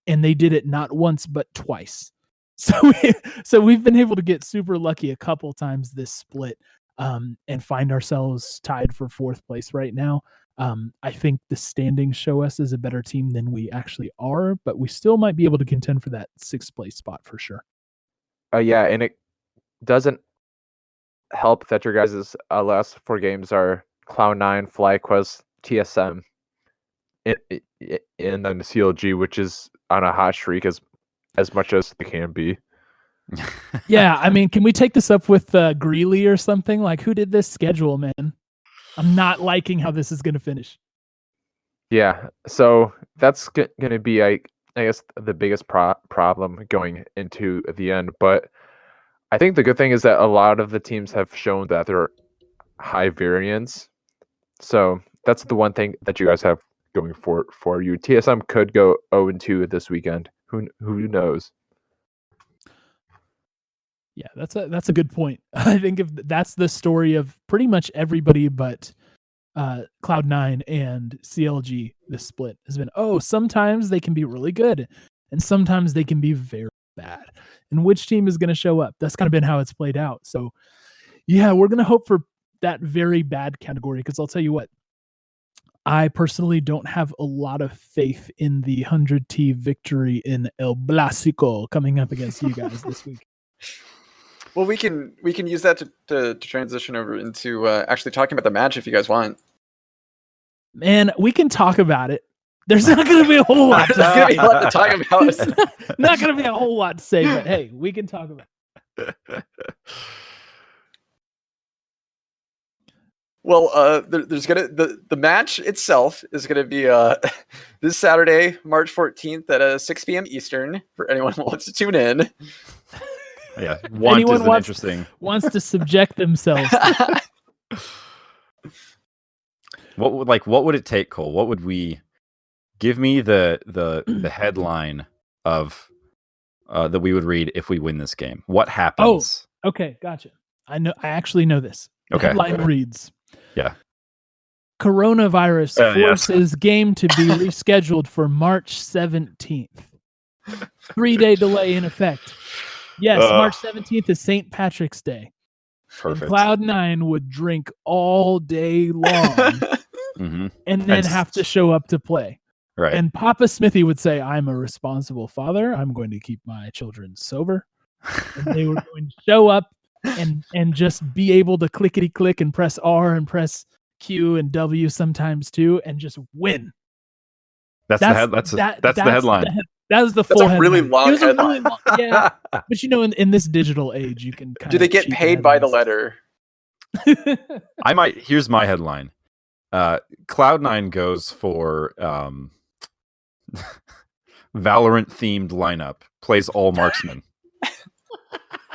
And they did it not once, but twice. So we've been able to get super lucky a couple times this split, and find ourselves tied for fourth place right now. I think the standings show us as a better team than we actually are, but we still might be able to contend for that 6th place spot for sure. Yeah, and it doesn't help that your guys' last 4 games are Cloud9, FlyQuest, TSM, and then CLG, which is on a hot streak as much as they can be. Yeah, I mean, can we take this up with Greeley or something? Like, who did this schedule, man? I'm not liking how this is going to finish. Yeah, so that's going to be, I guess, the biggest problem going into the end. But I think the good thing is that a lot of the teams have shown that they're high variance. So that's the one thing that you guys have going for you. TSM could go 0-2 this weekend. Who knows? Yeah, that's a good point. I think if that's the story of pretty much everybody but Cloud9 and CLG, this split has been, sometimes they can be really good and sometimes they can be very bad. And which team is going to show up? That's kind of been how it's played out. So yeah, we're going to hope for that very bad category, because I'll tell you what, I personally don't have a lot of faith in the 100T victory in El Blásico coming up against you guys this week. Well, we can use that to transition over into actually talking about the match if you guys want. Man, we can talk about it. There's not going to be a whole lot. There's going to be a lot to talk about. It's not going to be a whole lot to say, but hey, we can talk about it. Well, there's gonna the match itself is gonna be this Saturday, March 14th at 6 p.m. Eastern for anyone who wants to tune in. Yeah, Anyone interesting. wants to subject themselves. What would it take, Cole? What would we give me the headline of that we would read if we win this game? What happens? Oh, okay, gotcha. I actually know this. The Okay. headline reads, Yeah. Coronavirus Yes. forces game to be rescheduled for March 17th. 3-day delay in effect. Yes, March 17th is St. Patrick's Day. Perfect. Cloud9 would drink all day long Mm-hmm. and then And have to show up to play. Right. And Papa Smithy would say, I'm a responsible father. I'm going to keep my children sober. And they were going to show up and just be able to clickety click and press R and press Q and W sometimes too, and just win. That's the headline. That was the That's full a really headline. long It was a headline. really long, yeah. But in this digital age, you can kind Do they get paid by the letter? Here's my headline. Cloud9 goes for Valorant themed lineup, plays all marksmen.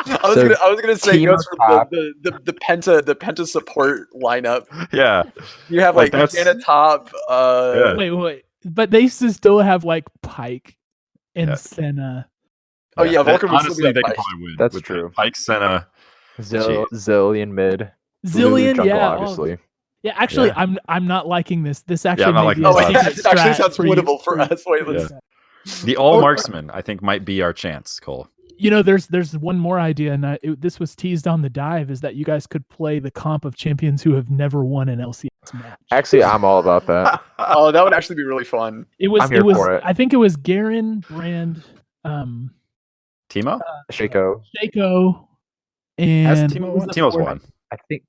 I was gonna say team goes on for top. the Penta support lineup. Yeah. You have Like, like that's- Penta top. Yeah. Wait. But they still have like Pike and Yeah. Senna. Oh yeah, Vulcan would still honestly, be they like could probably win. That's with true. that. Pike, Senna. Zillion mid. Zillion, jungle, yeah. obviously. Yeah, actually, Yeah. I'm not liking this. This actually I'm not may liking be a this. Oh, It's yeah, secret it actually strat sounds for you- winnable for us. Wait, let's. The all marksmen, I think, might be our chance, Cole. You know, there's one more idea, and this was teased on the dive, is that you guys could play the comp of champions who have never won an LCS match. Actually, I'm all about that. Oh, that would actually be really fun. I'm here for it. I think it was Garen, Brand, Timo? Shaco. Shaco, Has and Timo who was won? the Timo's fourth? won. I think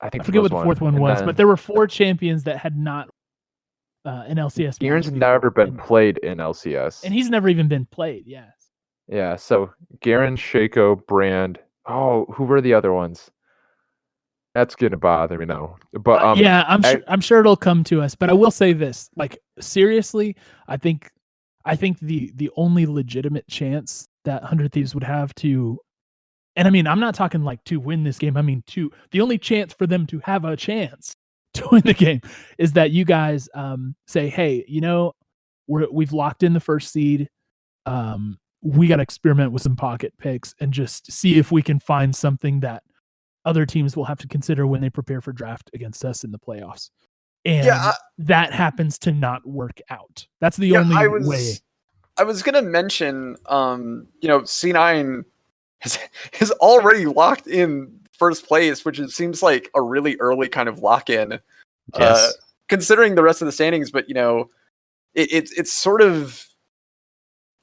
I forget what the fourth one And was, then but there were 4 champions that had not an LCS. Garen's match never before, been played in LCS. and he's never even been played. Yes. Yeah, so Garen, Shaco, Brand. Oh, who were the other ones? That's gonna bother me now. But Yeah, I'm sure it'll come to us. But I will say this: like, seriously, I think the only legitimate chance that 100 Thieves would have to, and I mean, I'm not talking like to win this game. I mean, the only chance for them to have a chance to win the game is that you guys say, hey, you know, we've locked in the first seed. We got to experiment with some pocket picks and just see if we can find something that other teams will have to consider when they prepare for draft against us in the playoffs. And that happens to not work out. That's the only way. I was gonna mention, C9 has already locked in first place, which it seems like a really early kind of lock-in. Yes. considering the rest of the standings, but it's sort of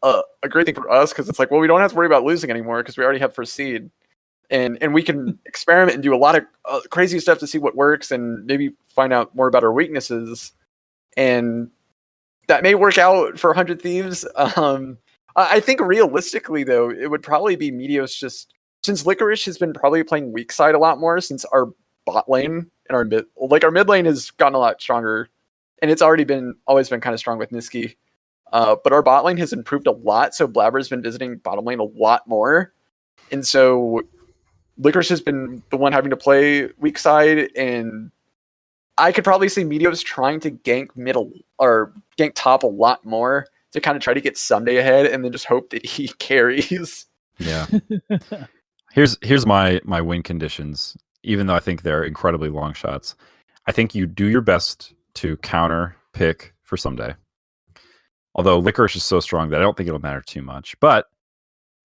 a great thing for us because it's like, well, we don't have to worry about losing anymore because we already have first seed, and we can experiment and do a lot of crazy stuff to see what works and maybe find out more about our weaknesses, and that may work out for 100 Thieves. I think realistically though, it would probably be Meteos, just since Licorice has been probably playing weak side a lot more since our bot lane and our mid lane has gotten a lot stronger, and it's always been kind of strong with Niski. But our bot lane has improved a lot, so Blabber's been visiting bottom lane a lot more. And so Licorice has been the one having to play weak side, and I could probably see Meteos trying to gank middle or gank top a lot more to kind of try to get Someday ahead and then just hope that he carries. Yeah. Here's my win conditions, even though I think they're incredibly long shots. I think you do your best to counter pick for Someday. Although Licorice is so strong that I don't think it'll matter too much. But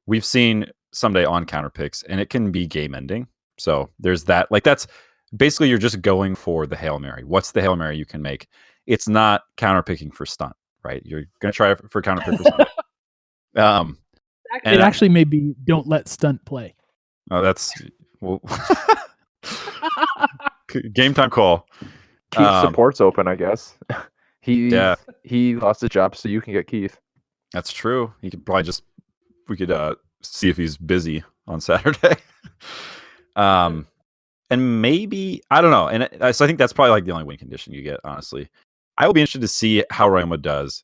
we've seen Someday on counter picks, and it can be game ending. So there's that. Like, that's basically, you're just going for the Hail Mary. What's the Hail Mary you can make? It's not counter picking for stunt, right? You're going to try for counter pick for stunt. It actually may be don't let stunt play. Oh, that's game time call. Keith support's open, I guess. He lost his job, so you can get Keith. That's true. He could probably we could see if he's busy on Saturday. And maybe, I don't know. And so I think that's probably like the only win condition you get, honestly. I will be interested to see how Ryoma does.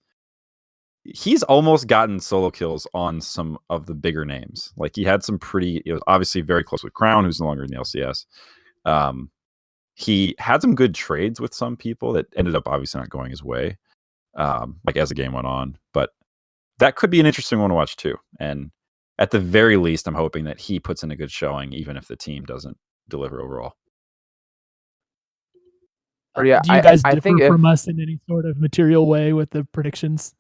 He's almost gotten solo kills on some of the bigger names. Like, he had it was obviously very close with Crown, who's no longer in the LCS. He had some good trades with some people that ended up obviously not going his way, like as the game went on. But that could be an interesting one to watch too. And at the very least, I'm hoping that he puts in a good showing, even if the team doesn't deliver overall. Do you guys differ from us in any sort of material way with the predictions?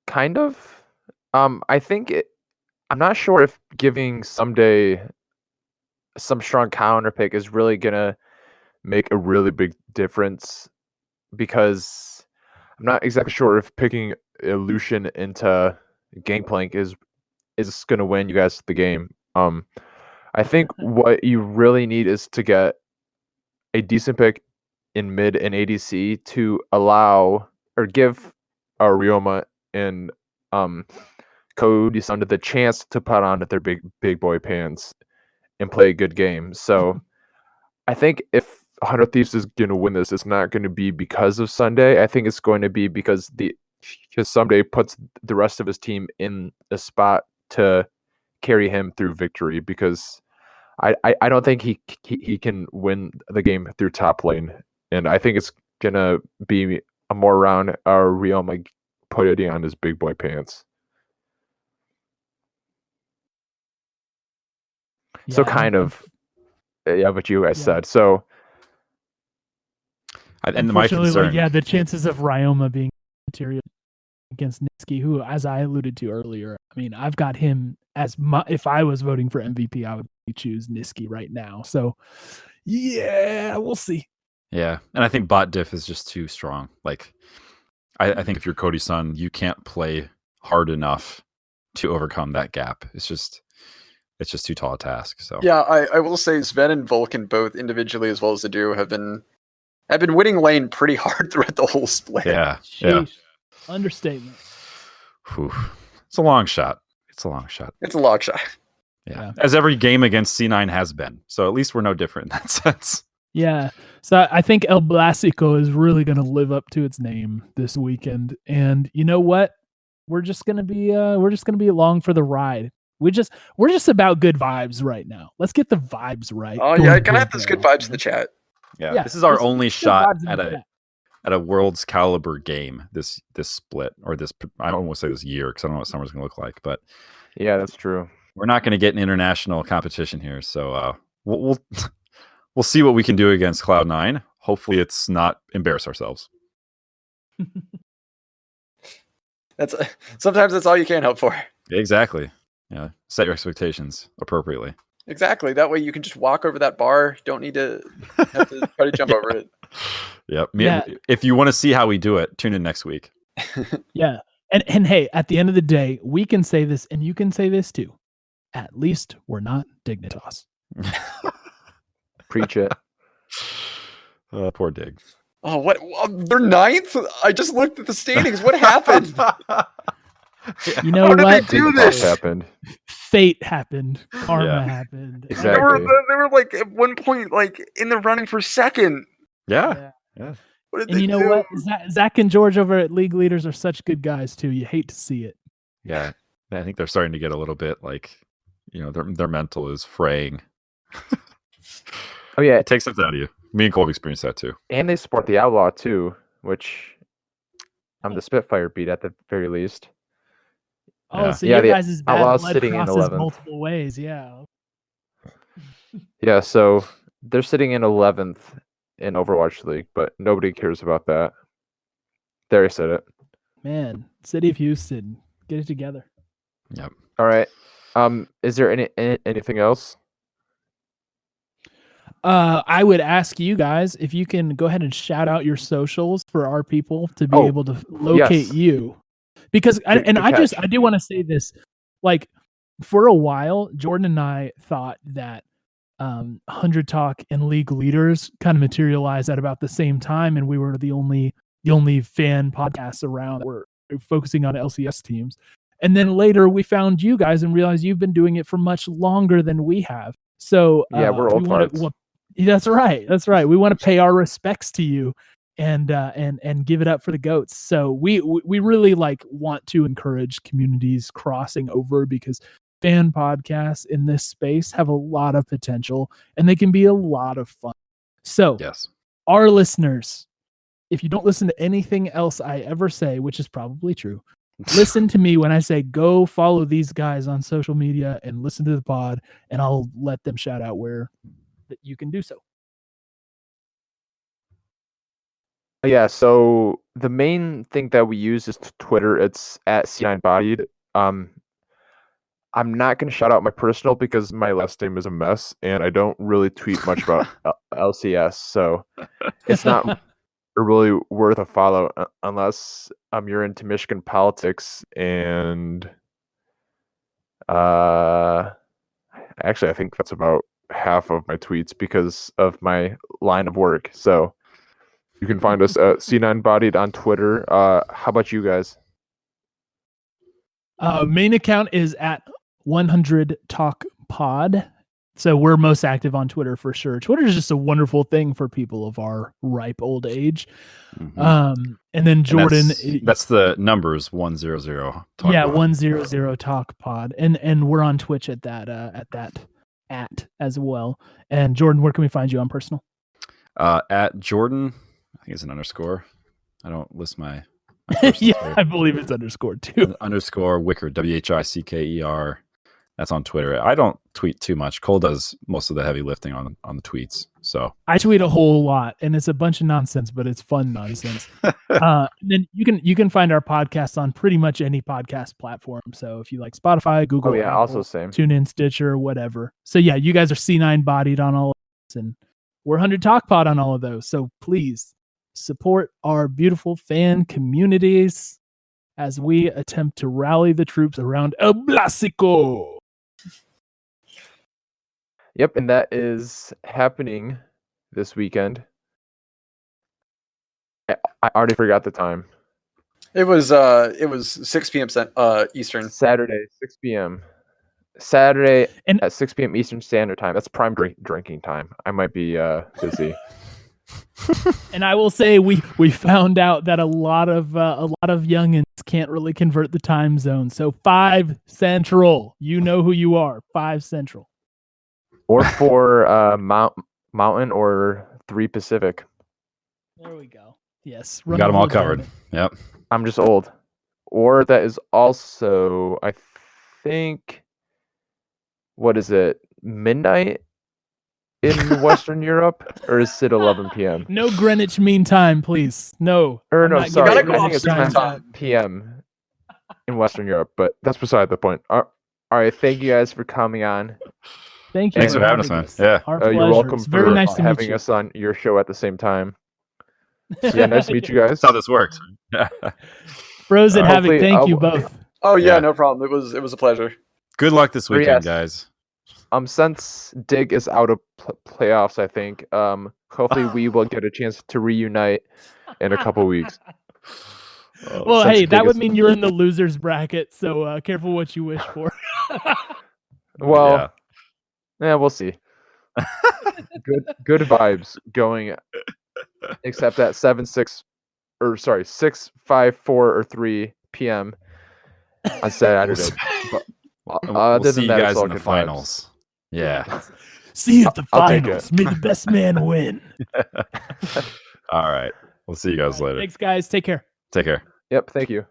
Kind of. I think I'm not sure if giving Someday some strong counter pick is really gonna make a really big difference, because I'm not exactly sure if picking Illusion into Gangplank is gonna win you guys the game. I think what you really need is to get a decent pick in mid and ADC to allow or give Ryoma and Cody Sunday the chance to put on their big boy pants and play a good game. So I think if 100 Thieves is going to win this, it's not going to be because of Sunday. I think it's going to be because Sunday puts the rest of his team in a spot to carry him through victory, because I don't think he can win the game through top lane. And I think it's going to be a more around Ryoma putting on his big boy pants. Yeah, so kind of, what you guys said. So, and my concern, the chances of Ryoma being material against Niski, who, as I alluded to earlier, I mean, I've got him as if I was voting for MVP, I would choose Niski right now. So, yeah, we'll see. Yeah, and I think bot diff is just too strong. Like, I think if you're Cody Sun, you can't play hard enough to overcome that gap. It's just too tall a task. So yeah, I will say Sven and Vulcan, both individually as well as the duo, have been winning lane pretty hard throughout the whole split. Yeah. Sheesh. Yeah. Understatement. Whew. It's a long shot. Yeah. As every game against C9 has been. So at least we're no different in that sense. Yeah. So I think El Blásico is really going to live up to its name this weekend. And you know what? We're just going to be along for the ride. We're just about good vibes right now. Let's get the vibes right. Oh yeah, can I have those good vibes in the chat? Yeah, this is our only shot at a world's caliber game. This split, or this, I don't want to say this year because I don't know what summer's going to look like. But yeah, that's true. We're not going to get an international competition here, so we'll see what we can do against Cloud9. Hopefully, it's not embarrass ourselves. Sometimes that's all you can hope for. Exactly. Yeah, set your expectations appropriately. Exactly. That way you can just walk over that bar. Don't need to have to try to jump over it. Yep. Yeah. If you want to see how we do it, tune in next week. Yeah. And hey, at the end of the day, we can say this and you can say this too. At least we're not Dignitas. Preach it. Poor Dig. Oh, what? They're ninth? I just looked at the standings. What happened? You know How did what? they do Dignitas this? happened. Fate happened. Karma Yeah. happened. Exactly. They were like at one point like in the running for second. Yeah. What did And they you know do? what? Zach and George over at League Leaders are such good guys too. You hate to see it. Yeah. I think they're starting to get a little bit like, their mental is fraying. Oh yeah, It takes something out of you. Me and Cole have experienced that too. and they support the Outlaw too, which the Spitfire beat at the very least. Oh, Yeah. so Yeah, your the guys' bad Outlaws blood sitting in crosses 11th. multiple ways. Yeah. Yeah, so they're sitting in 11th in Overwatch League, but nobody cares about that. There, I said it. Man, City of Houston, get it together. Yep. All right. Is there anything else? I would ask you guys if you can go ahead and shout out your socials for our people to be Oh, able to locate yes. you. Because Good I catch. do want to say this, like for a while, Jordan and I thought that 100 Talk and League Leaders kind of materialized at about the same time, and we were the only fan podcasts around that were focusing on LCS teams. And then later we found you guys and realized you've been doing it for much longer than we have. So Yeah, we're old farts. That's right. That's right. We want to pay our respects to you and give it up for the goats. So we really want to encourage communities crossing over, because fan podcasts in this space have a lot of potential and they can be a lot of fun. So Yes. our listeners, if you don't listen to anything else I ever say, which is probably true, listen to me when I say go follow these guys on social media and listen to the pod, and I'll let them shout out where that you can do so. Yeah, so the main thing that we use is Twitter. It's at C9 Bodied. I'm not going to shout out my personal because my last name is a mess and I don't really tweet much about LCS, so it's not really worth a follow unless you're into Michigan politics. And actually, I think that's about half of my tweets because of my line of work. So you can find us at C9 Bodied on Twitter. How about you guys? Main account is at 100 Talk Pod. So we're most active on Twitter for sure. Twitter is just a wonderful thing for people of our ripe old age. Mhm. And then Jordan, That's the numbers 100. Talk yeah, Pod. 100 Talk Pod, and we're on Twitch at that as well. And Jordan, where can we find you on personal? At Jordan, I think it's an underscore. I don't list my personal Yeah, Twitter. I believe it's underscore too. Underscore Wicker, WHICKER. That's on Twitter. I don't tweet too much. Cole does most of the heavy lifting on the tweets. So I tweet a whole lot, and it's a bunch of nonsense, but it's fun nonsense. Then you can find our podcast on pretty much any podcast platform. So if you like Spotify, Google, Oh yeah, Apple, also same. TuneIn, Stitcher, whatever. So yeah, you guys are C9 Bodied on all of this, and we're 100 Talk Pod on all of those. So please support our beautiful fan communities as we attempt to rally the troops around El Blásico. Yep, and that is happening this weekend. I already forgot the time. It was 6 p.m. Eastern. Saturday, 6 p.m. Saturday And- at 6 p.m. Eastern Standard Time. That's prime drinking time. I might be busy. And I will say we found out that a lot of youngins can't really convert the time zone. So 5 Central, you know who you are. 5 Central. Or for Mountain or 3 Pacific. There we go. Yes, we got them all covered. Yep. I'm just old. Or that is also, I think, what is it, midnight in Western Europe? Or is it 11 p.m.? No Greenwich Mean Time, please. No. Or I'm no, not sorry. gotta I go think off it's Standard 10 Time. p.m. in Western Europe, but that's beside the point. All right, thank you guys for coming on. Thank you. Thanks for having us, man. Yeah. Our You're pleasure. welcome It's very for nice to meet having you. us on your show at the same time. Yeah, nice to meet you guys. That's how this works. Frozen Havoc, Hopefully, thank you I'll- both. Oh yeah, Yeah. no problem. It was a pleasure. Good luck this Or weekend, yes. guys. Since Dig is out of playoffs, I think hopefully we will get a chance to reunite in a couple weeks. Well, since hey, Dig that would is- mean you're in the losers bracket, so careful what you wish for. Well, yeah, we'll see. Good vibes going, except at 6, 5, 4, or 3 p.m. on Saturday. But We'll other see than you that, it's guys all in the good vibes. finals. Yeah. See you at the I'll take finals. May the best man win. All right. We'll see you guys later. Thanks, guys. Take care. Take care. Yep, thank you.